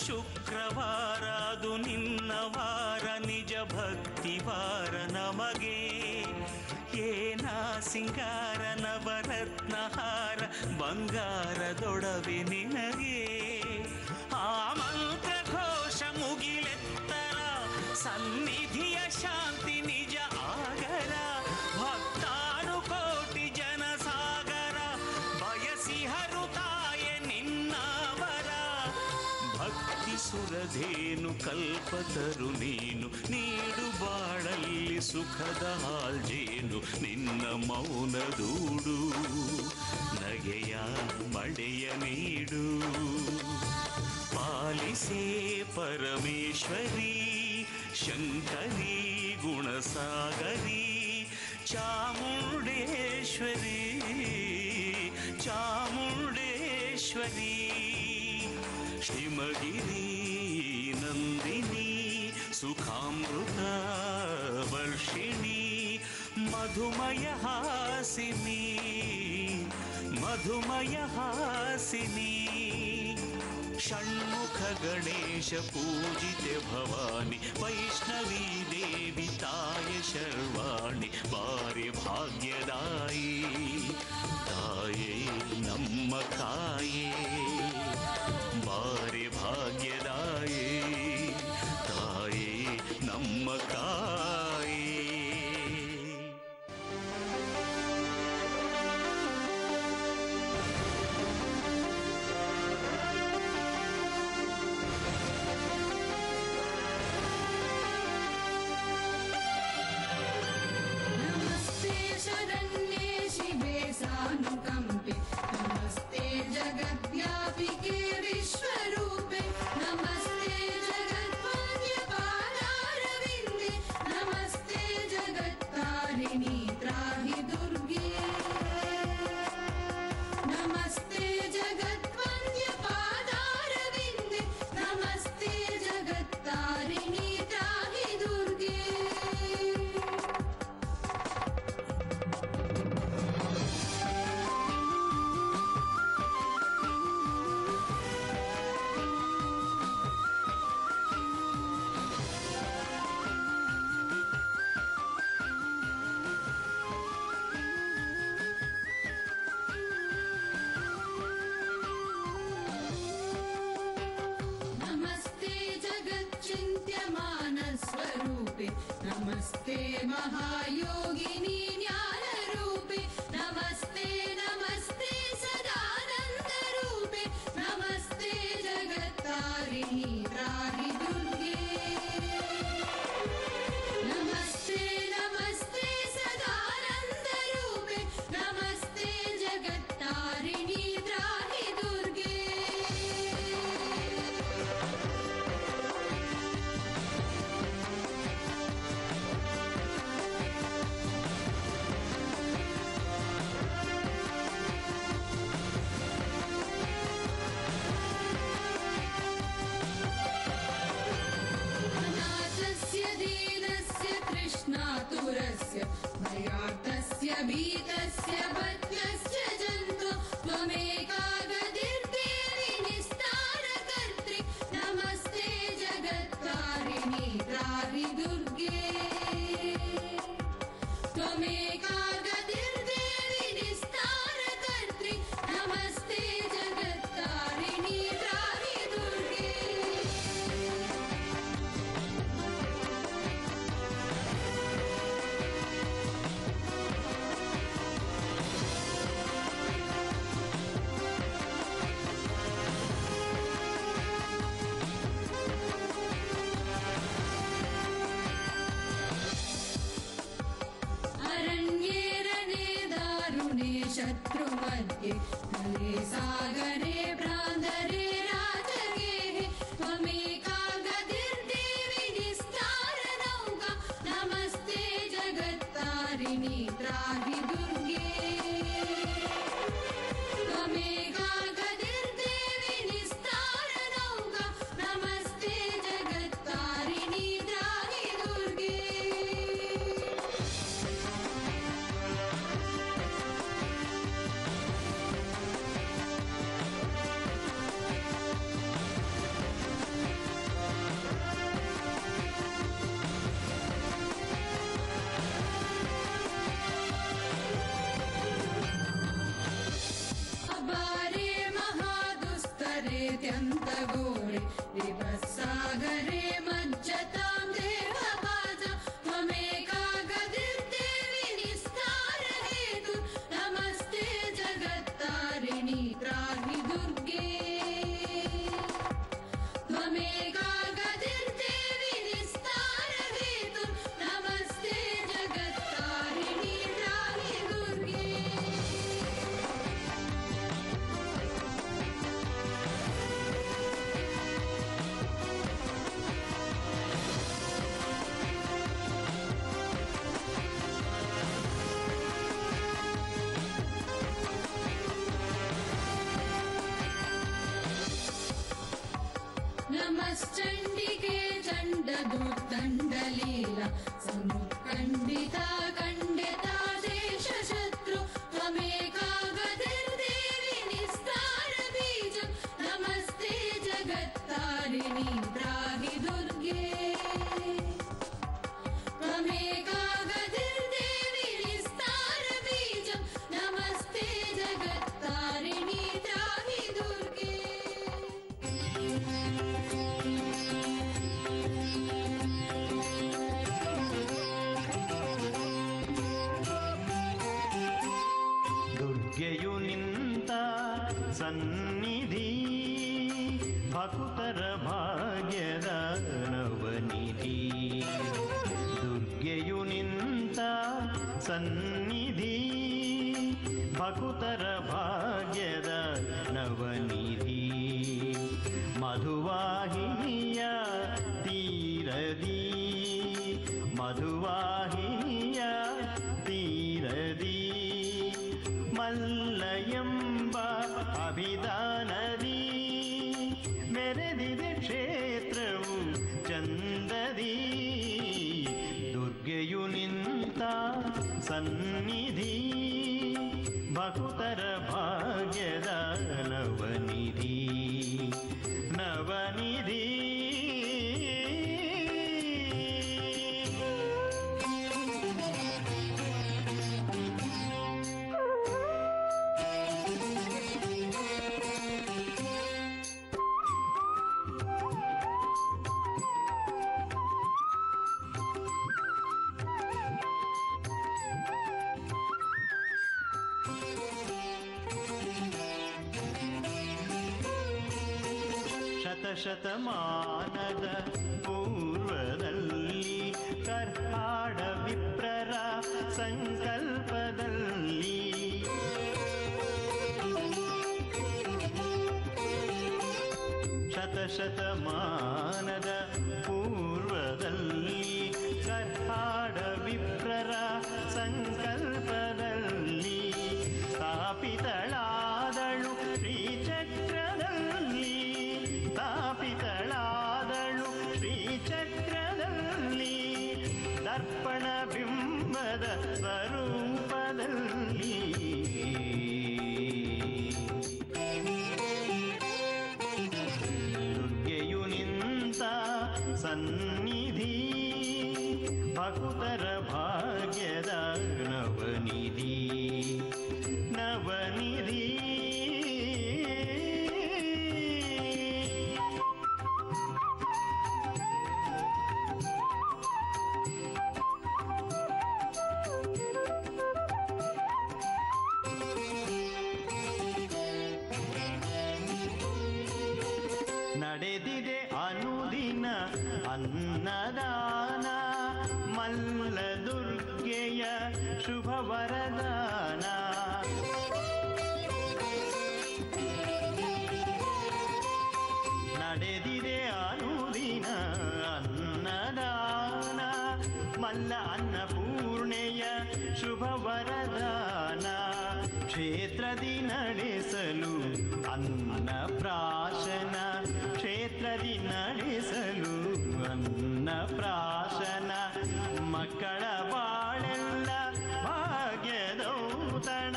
E: ಶುಕ್ರವಾರ ಅದು ನಿನ್ನ ವಾರ ನಿಜ ಭಕ್ತಿ ವಾರ ನಮಗೆ ಏನ ಸಿಂಗಾರ ನವರತ್ನಹಾರ ಬಂಗಾರದೊಡವೆ ನಿನಗೆ ಆ ಮಂತ್ರ ಘೋಷ ಮುಗಿಲೆತ್ತರ ಸನ್ನಿಧಿಯ ಶಾಂತಿ ನಿಜ ಆಗರ ಭಕ್ತಾನುಕೋಟಿ ಜನಸಾಗರ ಬಯಸಿಹರು ತಾಯ ನಿನ್ನವರ ಭಕ್ತಿ ಸುರಧೇನು ಕಲ್ಪತರು ನೀನು ನೀಡು ಬಾಳಲ್ಲಿ ಸುಖದ ಹಾಲ್ಜೇನು ನಿನ್ನ ಮೌನ ದೂಡು ನಗೆಯ ಮಳೆಯ ನೀಡು ಪಾಲಿಸೇ ಪರಮೇಶ್ವರಿ ಶಂಕರಿ ಗುಣಸಾಗರಿ ಚಾಮುಂಡೇಶ್ವರಿ ಚಾಮುಂಡೇಶ್ವರಿ ಹಿಮಗಿರಿ ನಂದಿನಿ ಸುಖಾಮೃತ ವರ್ಷಿಣಿ ಮಧುಮಯ ಹಾಸಿನಿ ಮಧುಮಯ ಹಾಸಿನಿ ಷಣ್ಮುಖ ಗಣೇಶ ಪೂಜಿತೆ ಭವಾನಿ ವೈಷ್ಣವಿ ದೇವಿ ತಾಯ ಶರ್ವಾಣಿ ಬಾರೆ ಭಾಗ್ಯದಾಯಿ ತಾಯೇ ನಮ್ಮ ಕಾಯೇ ಬಾರೆ ಭಾಗ್ಯದಾಯೇ ತಾಯೇ ನಮ್ಮ ಕಾಯೇ
F: नमस्ते शरण्ये शिवे सानुकंपे नमस्ते नमस्ते महायोगिनी ज्ञानरूपे नमस्ते नमस्ते सदानन्दरूपे नमस्ते जगत्तारिणी त्राहि दुर्गे नमस्ते नमस्ते सदानन्दरूपे नमस्ते जगत्तारिणी त्राहि दुर्गे अनाथस्य दीनस्य कृष्णातुरस्य भयार्तस्य भीतस्य बद्धस्य जन्तु त्वमेका गतिर्देवि निस्तारकर्त्री नमस्ते जगत्तारिणी त्राहि दुर्गे त्वमेका गतिर्देवि निस्तारकर्त्री नमस्ते जगत्तारिणी त्राहि दुर्गे अरण्ये रणे दारुणे शत्रुमध्ये नले सागरे प्रान्तरे राजगेः त्वमेका गतिर्देवि निस्तारनौका नमस्ते जगत्तारिणी त्राहि दुर्गे त्वमेका गतिर्देवि निस्तारनौका नमस्ते जगत्तारिणी त्राहि दुर्गे अपारे महादुस्तरेत्यन्तगोरे विपत्सागरे मज्जतां देवपाजा त्वमेका गतिर्देवि निस्तारहेतु नमस्ते जगत्तारिणी त्राहि दुर्गे त्वमेका गतिर्देवि निस्तारहेतु नमस्ते जगत्तारिणी त्राहि दुर्गे नमश्चण्डिके चण्डदुर्दण्डलीला समुत्कण्डिता खण्डिता देशशत्रु त्वमेका गतिर्देवि निस्तारबीजं नमस्ते जगत्तारिणी त्राहि दुर्गे त्वमेका गतिर्देवि निस्तारबीजं नमस्ते जगत्तारिणी त्राहि दुर्गे
A: ದುರ್ಗೆಯು ನಿಂತ ಸನ್ನಿಧಿ ಭಕ್ತರ ಭಾಗ್ಯದ ನವನಿಧಿ ದುರ್ಗೆಯು ನಿಂತ ಸನ್ನಿಧಿ ಭಕ್ತರ ಭಾಗ್ಯದ ನವನಿಧಿ ಮಧುವಾಹಿನಿಯ ತೀರದಿ ಮಧುವಾಹಿನಿಯ ತೀರದಿ ಮಲ್ಲಯಂಬ ಅಭಿದಾನದಿ ಮೆರೆದಿದೆ ಕ್ಷೇತ್ರವು ಚಂದದಿ ದುರ್ಗೆಯು ನಿಂತ ಸನ್ನಿಧಿ ಭಕ್ತರ ಭಾಗ್ಯದ ನವನಿಧಿ ನವನಿಧಿ ಶತಶತಮಾನದ ಪೂರ್ವದಲ್ಲಿ ಕರ್ಹಾಡ ವಿಪ್ರರ ಸಂಕಲ್ಪದಲ್ಲಿ ಶತಶತಮಾನದ ಪೂರ್ವದಲ್ಲಿ ಕರ್ಹಾಡ ವಿಪ್ರರ ಸಂಕಲ್ಪದಲ್ಲಿ ಸ್ಥಾಪಿತಳಾದಳು ಶ್ರೀಚಕ್ರದಲ್ಲಿ ಸ್ಥಾಪಿತಳಾದಳು ಶ್ರೀಚಕ್ರದಲ್ಲಿ ದರ್ಪಣ ಬಿಂಬದ ಸ್ವರೂಪದಲ್ಲಿ ದುರ್ಗೆಯು ನಿಂತ ಸನ್ನಿಧಿ ಭಕ್ತರ ಭಾಗ್ಯದ ನವನಿಧಿ ನವನಿಧಿ ನಡೆದಿದೆ ಅನುದಿನ ಅನ್ನದಾನ ಮಲ್ಲ ದುರ್ಗೆಯ ಶುಭ ವರದಾನ ನಡೆದಿದೆ ಅನುದಿನ ಅನ್ನದಾನ ಮಲ್ಲ ಅನ್ನಪೂರ್ಣೆಯ ಶುಭ ವರದಾನ ಕ್ಷೇತ್ರದಿ ನಡೆಸಲು ಅನ್ನ ಪ್ರಾಶನ ಕ್ಷೇತ್ರದಿ ನಡೆಸಲು ಅನ್ನ ಪ್ರಾಶನ ಮಕ್ಕಳ ಬಾಳೆಲ್ಲ ಭಾಗ್ಯದೌತಣ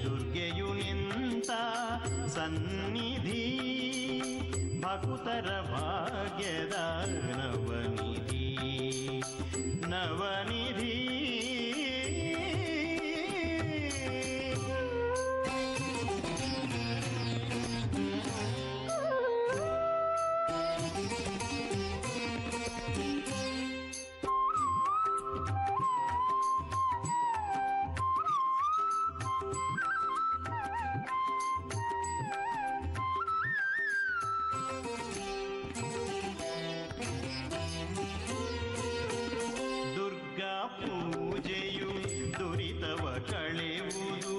A: ದುರ್ಗೆಯು ನಿಂತ ಸನ್ನಿಧಿ ಭಕ್ತರ ಭಾಗ್ಯದ ನವನಿಧಿ ನವನಿಧಿ ಪೂಜೆಯು ದುರಿತವ ಕಳೆಯುವುದು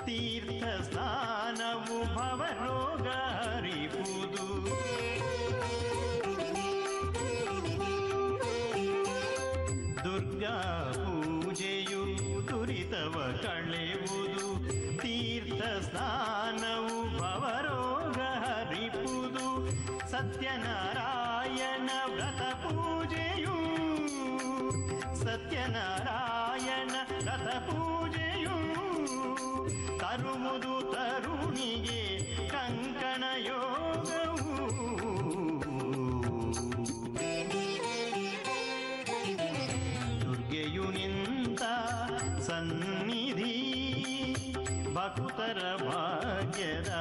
A: ತೀರ್ಥ ಸ್ನಾನವು ಭವರೋಗ ಹರಿಪುದು ದುರ್ಗಾ ಪೂಜೆಯು ದುರಿತವ ಕಳೆಯುವುದು ತೀರ್ಥ ಸ್ನಾನವು ಭವರೋಗ ಹರಿಪುದು ಸತ್ಯನಾರಾಯಣ ವ್ರತ ಪೂಜೆಯು ಸತ್ಯನಾರಾಯಣ ವ್ರತ ಪೂಜೆಯು ತರುವುದು ತರುಣಿಗೆ ಕಂಕಣ ಯೋಗವು ದುರ್ಗೆಯು ನಿಂತ ಸನ್ನಿಧಿ ಭಕ್ತರ ಭಾಗ್ಯದ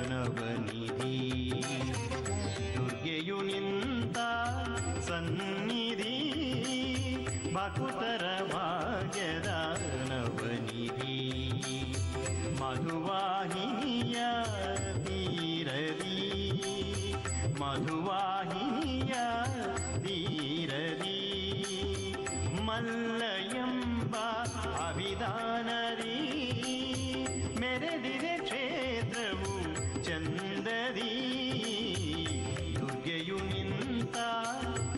A: ನವನಿಧಿ ದುರ್ಗೆಯು ನಿಂತ ಸನ್ನಿಧಿ ಭಕ್ತರ ಭಾಗ್ಯದ ನವನಿಧಿ ಮಧುವಾಹಿನಿಯ ತೀರದಿ ಮಧುವಾಹಿನಿಯ ತೀರದಿ ಮಲ್ಲಯಂಬ ಅಭಿಧಾನದಿ ಮೆರೆದಿದೆ ಕ್ಷೇತ್ರವು ಚಂದದಿ ದುರ್ಗೆಯು ನಿಂತ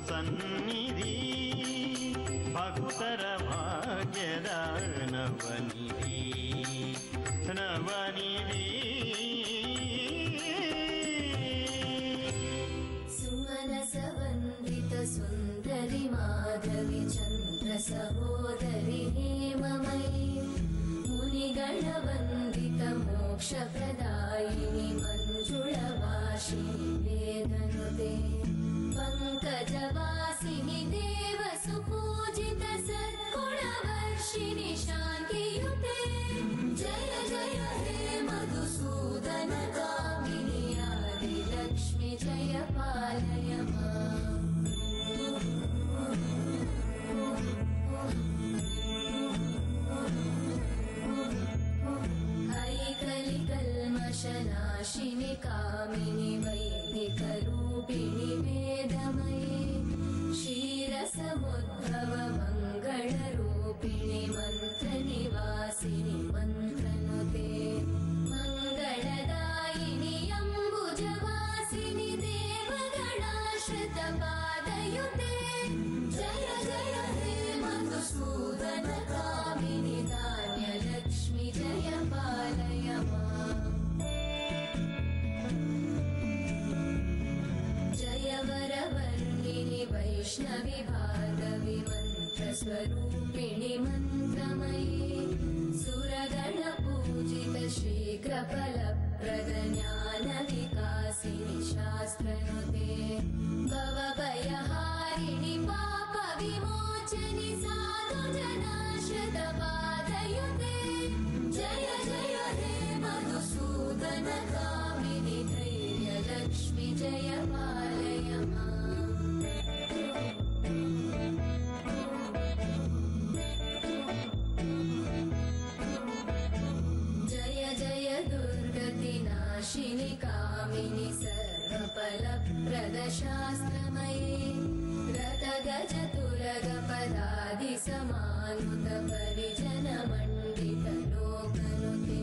A: ಸನ್ನಿಧಿ ಭಕ್ತರ ಭಾಗ್ಯದ ನವನಿಧಿ ನವನಿಧಿ
F: ಸುಮನಸವಂದಿತ ಸುಂದರಿ ಮಾಧವಿ ಚಂದ್ರ ಸಹೋದರಿ ಹೇಮಮಯಿ ಮುನಿಗಳ ವಂದಿತ ಮೋಕ್ಷ ಪ್ರದಾಯಿನಿ ಮಂಜುಳ ವಾಸಿನಿ ವೇದನುತೆ ಪಂಕಜವಾಸಿನಿ ದೇವ ಸುಪೂಜಿತ ಸದ್ಗುಣವರ್ಷಿಣಿ ಶಾಂತಿಯುತೆ ಜಯ ಜಯ ಹೇ ಮಧುಸೂದನ ಕಾಮಿನಿ ಆದಿ ಲಕ್ಷ್ಮಿ ಜಯ ಪಾಲಯ ಮಾಂ ಐ कामिनि वैदिकरूपिणि वेदमये क्षीरसमुद्भव मङ्गलरूपिणि मन्त्रनिवासिनि मन्त्रनुते मङ्गलदायिनि अम्बुजवासिनि देवगणाश्रितपादयुते जय जय हे मधुसूदन कामिनि धान्यलक्ष्मि जय पालय माम् जय वरवर्णिनि वैष्णवि भार्गवि मन्त्रस्वरूपिणि मन्त्रमये सुरगणपूजित शीघ्रफलप्रद ज्ञानविकासिनि शास्त्रनुते भवभयहारिणि पापविमोचनि साधुजनाश्रितपादयुते जय जय हे मधुसूदन कामिनि धैर्यलक्ष्मि जय पालय माम् जय जय दुर्गतिनाशिनि कामिनि सर्वफलप्रदशास्त्रमये रतगजतुरगपदादिसमानुत परिजनमण्डितलोकनुते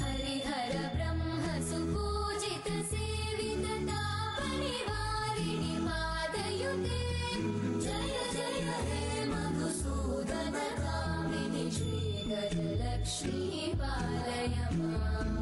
F: हरिहर ब्रह्म सुपूजित सेवित तापनिवारिणि पादयुते जय जय हे मधुसूदन कामिनि श्रीगजलक्ष्मी पालय माम्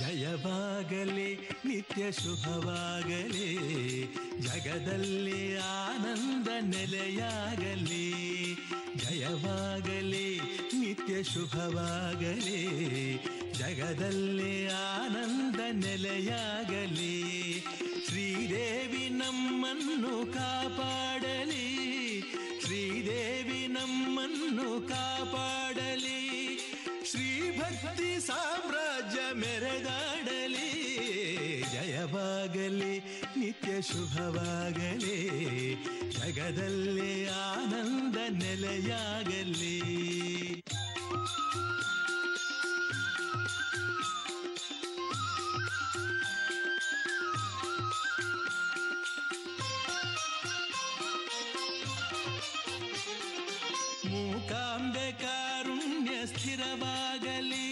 B: ಜಯವಾಗಲಿ ನಿತ್ಯ ಶುಭವಾಗಲಿ, ಜಗದಲ್ಲಿ ಆನಂದ ನೆಲೆಯಾಗಲಿ. ಜಯವಾಗಲಿ ನಿತ್ಯ ಶುಭವಾಗಲಿ, ಜಗದಲ್ಲಿ ಆನಂದ ನೆಲೆಯಾಗಲಿ. ಶ್ರೀದೇವಿ ನಮ್ಮನ್ನು ಕಾಪಾಡಲಿ, ಶ್ರೀದೇವಿ ನಮ್ಮನ್ನು ಕಾಪಾಡಲಿ. ಶ್ರೀಭಕ್ತಿ ಸಾಮ್ರಾಜ್ಯ ಮೆರೆದಾಡಲಿ. ಜಯವಾಗಲಿ ನಿತ್ಯ ಶುಭವಾಗಲಿ, ಜಗದಲ್ಲಿ ಆನಂದ ನೆಲೆಯಾಗಲಿ. ಮೂಕಾಂಬೆ ಕಾರುಣ್ಯ ಸ್ಥಿರವಾಗಲಿ,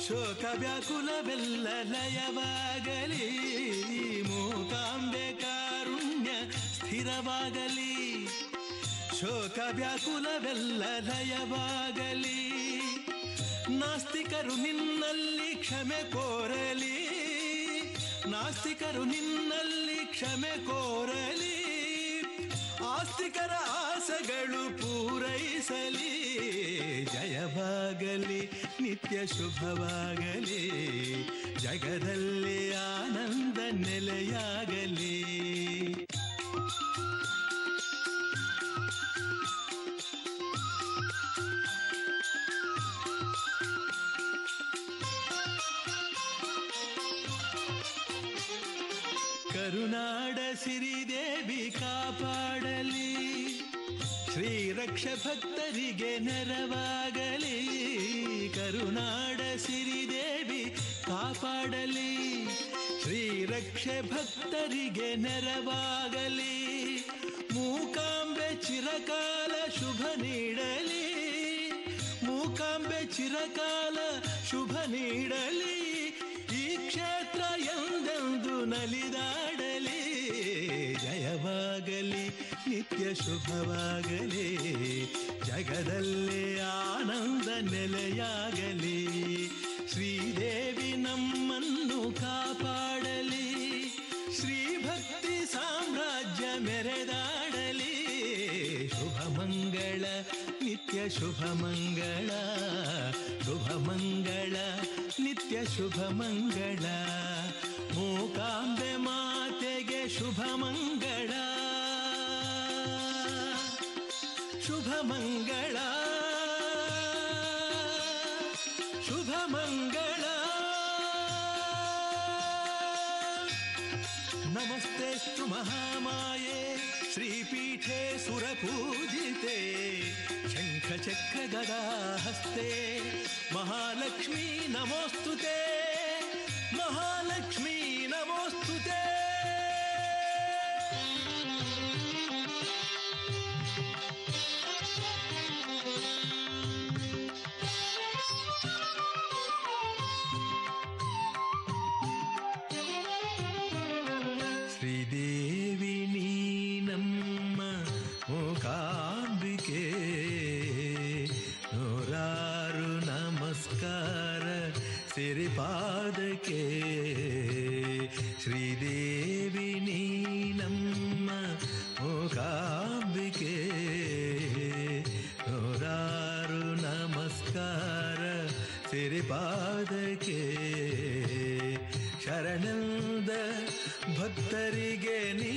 B: ಶೋಕ ವ್ಯಾಕುಲವೆಲ್ಲ ಲಯವಾಗಲಿ. ಮೂಕಾಂಬೆ ಕಾರುಣ್ಯ ಸ್ಥಿರವಾಗಲಿ, ಶೋಕ ವ್ಯಾಕುಲವೆಲ್ಲ ಲಯವಾಗಲಿ. ನಾಸ್ತಿಕರು ನಿನ್ನಲ್ಲಿ ಕ್ಷಮೆ ಕೋರಲಿ, ನಾಸ್ತಿಕರು ನಿನ್ನಲ್ಲಿ ಕ್ಷಮೆ ಕೋರಲಿ. ಆಸ್ತಿಕರ ಆಸೆಗಳು ಪೂರೈಸಲಿ. ಜಯವಾಗಲಿ ನಿತ್ಯ ಶುಭವಾಗಲಿ, ಜಗದಲ್ಲಿ ಆನಂದ ನೆಲೆಯಾಗಲಿ. ಕರುನಾಡ ಸಿರಿದೇವಿ ಕಾಪಾಡಲಿ, ಶ್ರೀರಕ್ಷ ಭಕ್ತರಿಗೆ ನೆರವಾಗಲಿ. ಕರುನಾಡ ಸಿರಿದೇವಿ ಕಾಪಾಡಲಿ, ಶ್ರೀರಕ್ಷ ಭಕ್ತರಿಗೆ ನೆರವಾಗಲಿ. ಮೂಕಾಂಬೆ ಚಿರಕಾಲ ಶುಭ ನೀಡಲಿ, ಮೂಕಾಂಬೆ ಚಿರಕಾಲ ಶುಭ ನೀಡಲಿ. ಈ ಕ್ಷೇತ್ರ ಎಂದೆಂದು ನಲಿದಾಡಲಿ. ಜಯವಾಗಲಿ ನಿತ್ಯ ಶುಭವಾಗಲಿ, ಜಗದಲ್ಲಿ ಆನಂದ ನೆಲೆಯಾಗಲಿ. ಶ್ರೀದೇವಿ ನಮ್ಮನ್ನು ಕಾಪಾಡಲಿ, ಶ್ರೀಭಕ್ತಿ ಸಾಮ್ರಾಜ್ಯ ಮೆರೆದಾಡಲಿ. ಶುಭಮಂಗಳ ನಿತ್ಯ ಶುಭಮಂಗಳ, ಶುಭಮಂಗಳ ನಿತ್ಯ ಶುಭಮಂಗಳ. ಮೂಕಾಂಬೆ ಮಾತೆಗೆ ಶುಭಮಂಗಳ, ಶುಭಮಂಗಳ, ಶುಭಮಂಗಳ. ನಮಸ್ತೆಸ್ತು ಮಹಾಮಾಯೆ ಶ್ರೀಪೀಠೆ ಸುರಪೂಜಿತೆ, ಶಂಖಚಕ್ರ ಗದಾ ಹಸ್ತೆ ಮಹಾಲಕ್ಷ್ಮೀ ನಮೋಸ್ತುತೆ, ಮಹಾಲಕ್ಷ್ಮೀ ನಮೋಸ್ತುತೆ. ಶ್ರೀದೇವಿ ನೀ ನಮ್ಮ ಮೂಕಾಂಬಿಕೆ, ನೂರಾರು ನಮಸ್ಕಾರ ಸಿರಿಪಾದಕ್ಕೆ. ಶ್ರೀದೇವಿ ನೀ ನಮ್ಮ ಮೂಕಾಂಬಿಕೆ, ನೂರಾರು ನಮಸ್ಕಾರ ಸಿರಿಪಾದಕ್ಕೆ. ಶರಣಂದ ಭಕ್ತರಿಗೆ ನೀ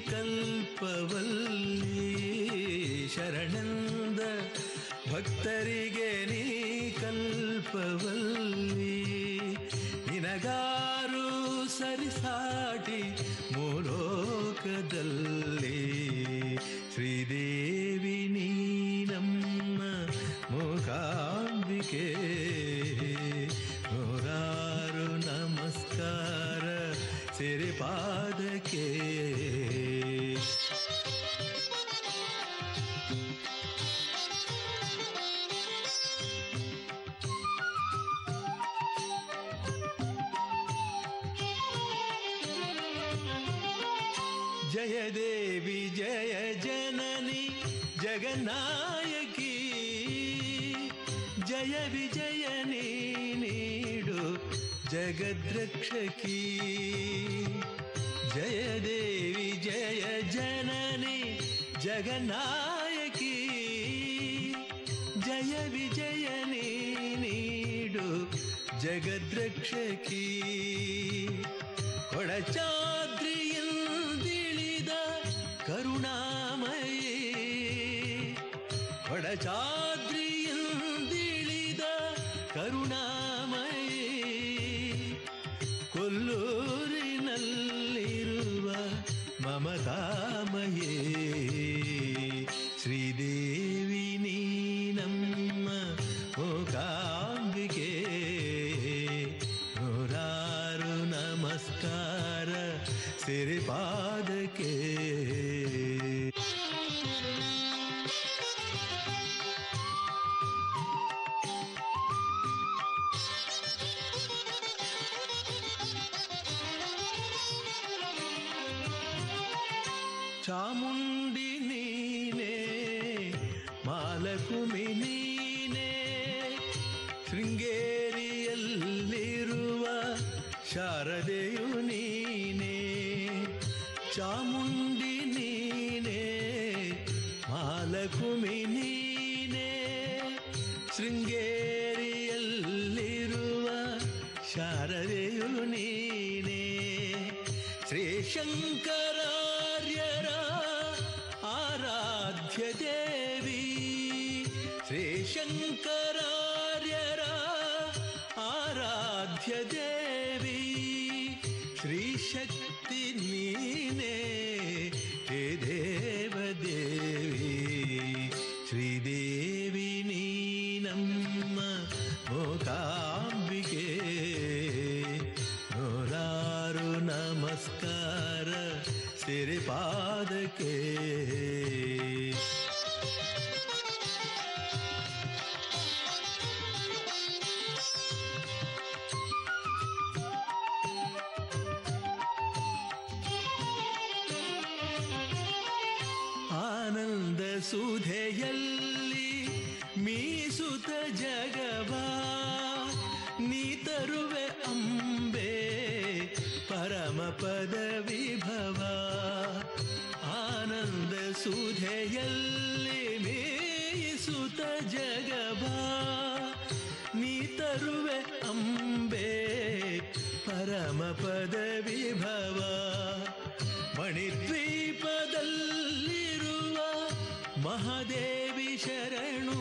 B: ಕಲ್ಪವಲ್ಲಿ, ಶರಣಂದ ಭಕ್ತರಿಗೆ ನೀ ಕಲ್ಪವಲ್ಲಿ. ನಿನಗಾರು ಸರಿಸಾಟಿ ಮೂಲೋಕದಲ್ಲಿ. ಶ್ರೀದೇವಿ ನೀ ನಮ್ಮ ಮೂಕಾಂಬಿಕೆ, ನೂರಾರು ನಮಸ್ಕಾರ ಸಿರಿಪಾದಕ್ಕೆ. ಜಯ ದೇವಿ ಜಯ ಜನನಿ ಜಗನ್ನಾಯಕಿ, ಜಯ ವಿಜಯ ನೀಡು जगद्रक्षकी जय देवी जय जननी जगन्नायकी जय विजय नीडु जगद्रक्षकी ಕೊಡಚಾದ್ರಿಯಂದಿಳಿದ ಕರುಣಾಮಯಿ ಕೊಡಚಾದ್ರಿಯಂದಿಳಿದ ಕರುಣಾಮಯಿ ಕೊಲ್ಲೂರಿನಲ್ಲಿರುವ ಮಮತಾಮಯೇ ಶ್ರೀದೇವಿ ನೀ ನಮ್ಮ ಮೂಕಾಂಬಿಕೆ ನೂರಾರು ನಮಸ್ಕಾರ ಸಿರಿಪಾದಕ್ಕೆ ಚಾಮುಂಡಿ ನೀನೇ ಮಾಲಕುಮಿ ನೀನೇ ಶೃಂಗೇರಿಯಲ್ಲಿರುವ ಶಾರದೆಯು ನೀನೇ ಚಾಮುಂಡಿ ನೀನೇ ಮಾಲಕುಮಿ ನೀನೇ ಶೃಂಗೇರಿಯಲ್ಲಿರುವ ಶಾರದೆಯು ನೀನೇ ಶ್ರೀಶಂಕರಾರ್ಯರ ಆರಾಧ್ಯ ದೇವಿ ಶ್ರೀಶಂಕರಾರ್ಯರ ಆರಾಧ್ಯ ದೇವಿ ಶ್ರೀಶಕ್ತಿ ನೀನೇ ಹೇ ದೇವದೇವಿ ಶ್ರೀದೇವಿ ನೀ ನಮ್ಮ ಮೂಕಾಂಬಿಕೆ ನೂರಾರು ನಮಸ್ಕಾರ ಸಿರಿಪಾದಕ್ಕೆ ಆನಂದ ಸುಧೆಯಲ್ಲಿ ಮೀಸುತ ಜಗವಾ ನೀ ತರುವೆ ಅಂಬೆ ಪರಮ ಪದ ವಿಭವ ಆನಂದ ಸುಧೆಯಲ್ಲಿ ಮೀಸುತ ಜಗವಾ ನೀ ತರುವೆ ಅಂಬೆ ಪರಮ ಪದ ವಿಭವ ಮಣಿದ್ವೀಪದಲ್ಲಿರುವ ಮಹಾದೇವಿ ಶರಣು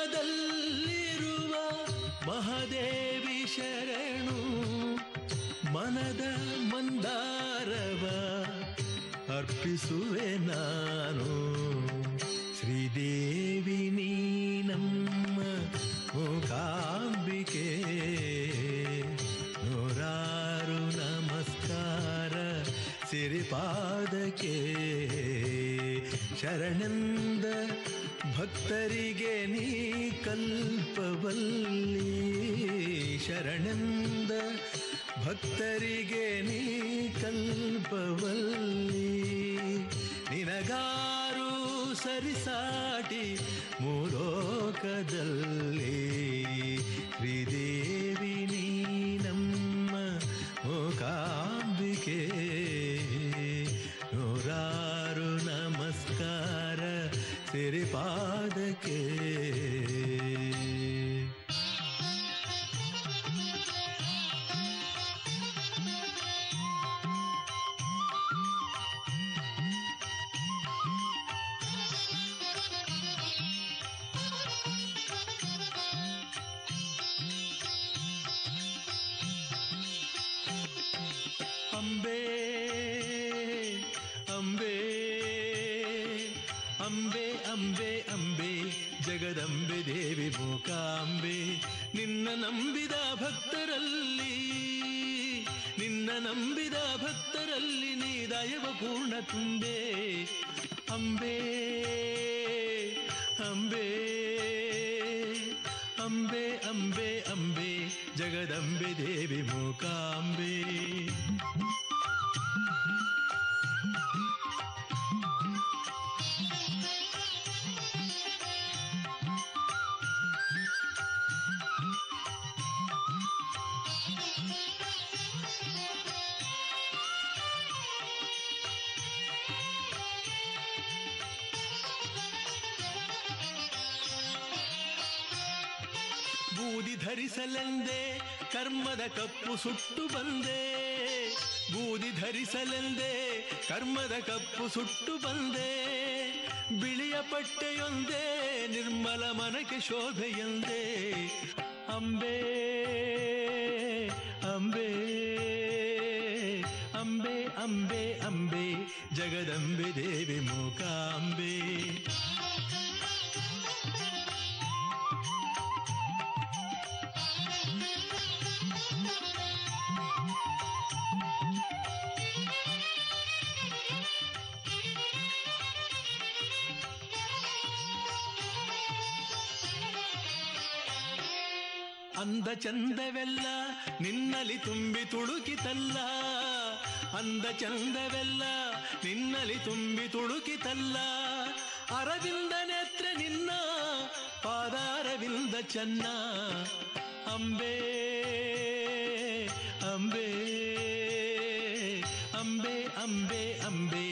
B: ಮಣಿದ್ವೀಪದಲ್ಲಿರುವ ಮಹಾದೇವಿ ಶರಣು ಮನದ ಮಂದಾರವ ಅರ್ಪಿಸುವೆ ನಾನು ಶ್ರೀದೇವಿ ನೀ ನಮ್ಮ ಮೂಕಾಂಬಿಕೆ ನೂರಾರು ನಮಸ್ಕಾರ ಸಿರಿಪಾದಕ್ಕೆ ಶರಣಂದ ಭಕ್ತರಿಗೆ ನೀ ಕಲ್ಪವಲ್ಲಿ ಶರಣಂದ ಭಕ್ತರಿಗೆ ನೀ ಕಲ್ಪವಲ್ಲಿ ನಿನಗಾರು ಸರಿಸಾಟಿ ಮೂಲೋಕದಲ್ಲಿ ಶ್ರೀದೇವಿ ನೀ ನಮ್ಮ ಮೂಕಾಂಬಿಕೆ ನೂರಾರು ನಮಸ್ಕಾರ ಸಿರಿಪಾದಕ್ಕೆ ಅಂಬೆ ಅಂಬೆ ಅಂಬೆ ಅಂಬೆ ಅಂಬೆ ಜಗದಂಬೆ ದೇವಿ ಮೂಕಾಂಬೆ ನಿನ್ನ ನಂಬಿದ ಭಕ್ತರಲ್ಲಿ ನಿನ್ನ ನಂಬಿದ ಭಕ್ತರಲ್ಲಿ ನೀ ದಯವ ಪೂರ್ಣ ತುಂಬೆ ಅಂಬೆ ಅಂಬೆ ಅಂಬೆ ಅಂಬೆ ಅಂಬೆ ಜಗದಂಬೆ ದೇವಿ ಮೂಕಾಂಬೆ ಬೂದಿ ಧರಿಸಲೆಂದೇ ಕರ್ಮದ ಕಪ್ಪು ಸುಟ್ಟು ಬಂದೆ, ಬೂದಿ ಧರಿಸಲೆಂದೇ ಕರ್ಮದ ಕಪ್ಪು ಸುಟ್ಟು ಬಂದೆ, ಬಿಳಿಯ ಪಟ್ಟೆಯೊಂದೇ ನಿರ್ಮಲ ಮನಕ್ಕೆ ಶೋಭೆಯೊಂದೇ. ಅಂಬೆ ಅಂಬೆ ಅಂಬೆ ಅಂಬೆ ಅಂಬೆ ಜಗದಂಬೆ ದೇವಿ ಮೂಕಾಂಬೆ. ಅಂದ ಚಂದವೆಲ್ಲ ನಿನ್ನಲಿ ತುಂಬಿ ತುಳುಕಿತಲ್ಲ, ಅಂದ ಚಂದವೆಲ್ಲ ನಿನ್ನಲಿ ತುಂಬಿ ತುಳುಕಿತಲ್ಲ, ಅರವಿಂದ ನೇತ್ರ ನಿನ್ನ ಪಾದಾರವಿಂದ ಚೆನ್ನ. ಅಂಬೆ ಅಂಬೆ ಅಂಬೆ ಅಂಬೆ ಅಂಬೆ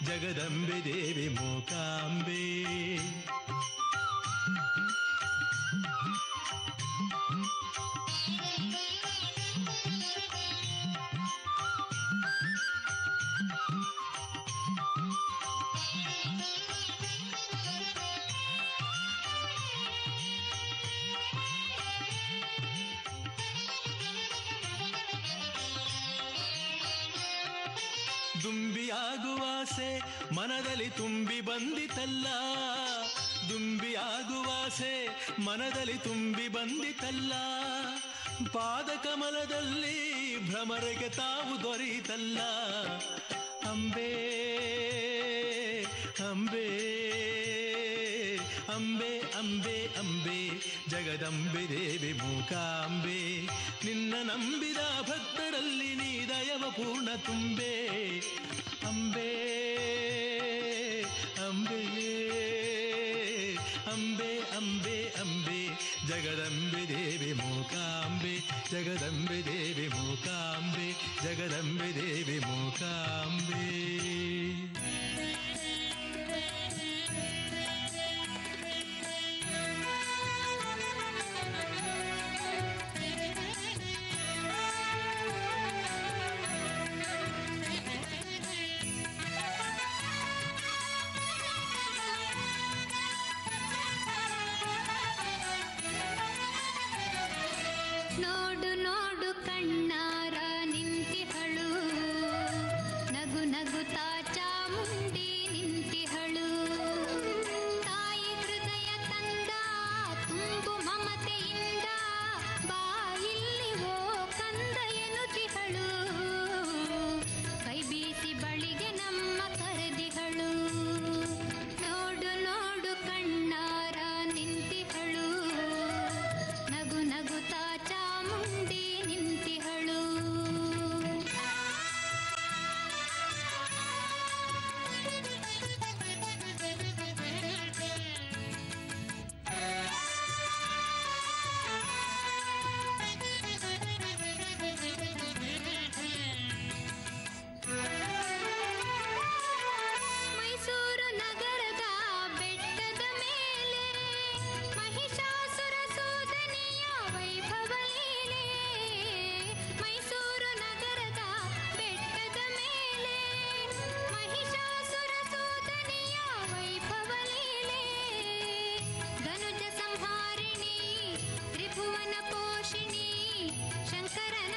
B: ಜಗದಂಬೆ ದೇವಿ ಮೂಕಾಂಬೆ. ದುಂಬಿಯಾಗುವಾಸೆ ಮನದಲ್ಲಿ ತುಂಬಿ ಬಂದಿತಲ್ಲ, ದುಂಬಿಯಾಗುವಾಸೆ ಮನದಲ್ಲಿ ತುಂಬಿ ಬಂದಿತಲ್ಲ, ಪಾದ ಕಮಲದಲ್ಲಿ ಭ್ರಮರೆಗೆ ತಾವು ದೊರೆಯಿತಲ್ಲ. ಅಂಬೆ ಅಂಬೆ ಅಂಬೆ ಅಂಬೆ ಅಂಬೆ ಜಗದಂಬೆ ದೇವಿ ಮೂಕಾಂಬೆ. ನಿನ್ನ ನಂಬಿದ ಭಕ್ತರಲ್ಲಿ ನೀ ದಯವ ಪೂರ್ಣ ತುಂಬೆ. ಅಂಬೆ ಅಂಬೆ ಅಂಬೆ ಅಂಬೆ ಅಂಬೆ ಜಗದಂಬೆ ದೇವಿ ಮೂಕಾಂಬೆ, ಜಗದಂಬೆ ದೇವಿ ಮೂಕಾಂಬೆ, ಜಗದಂಬೆ ದೇವಿ ಮೂಕಾಂಬೆ.
F: ನೋಡು ನೋಡು ಕಣ್ಣಾರ ನಿಂತಿಹಳು, ನಗು ನಗುತ್ತಾ ಚಾಮುಂಡಿ ನಿಂತಿಹಳು. ತಾಯಿ ಹೃದಯ ತಂದ ತುಂಬು ಮಮತೆಯಿಂದ ಬಾಯಿಲ್ಲಿ ಓ ಕಂದ ಎನ್ನುತ್ತಿಹಳು, ಕೈ ಬೀಸಿ ಬಳಿಗೆ ನಮ್ಮ ಕರೆದಿಹಳು. ನೋಡು ನೋಡು ಕಣ್ಣಾರ ನಿಂತಿಹಳು, ನಗು ನಗುತ್ತಾ ಚಾಮುಂಡಿ ನಿಂತಿಹಳು. ಮೈಸೂರು ನಗರದ ಬೆಟ್ಟದ ಮೇಲೆ ಮಹಿಷಾಸುರ ಸೋದನೆಯ ವೈಭವ ಲೀಲೆ, ಮೈಸೂರು ನಗರದ ಬೆಟ್ಟದ ಮೇಲೆ ಮಹಿಷಾಸುರ ಸೋದನೆಯ ವೈಭವ ಲೀಲೆ. ಧನುಜ ಸಂಹಾರಿಣಿ ತ್ರಿಭುವನ ಪೋಷಿಣಿ ಶಂಕರನ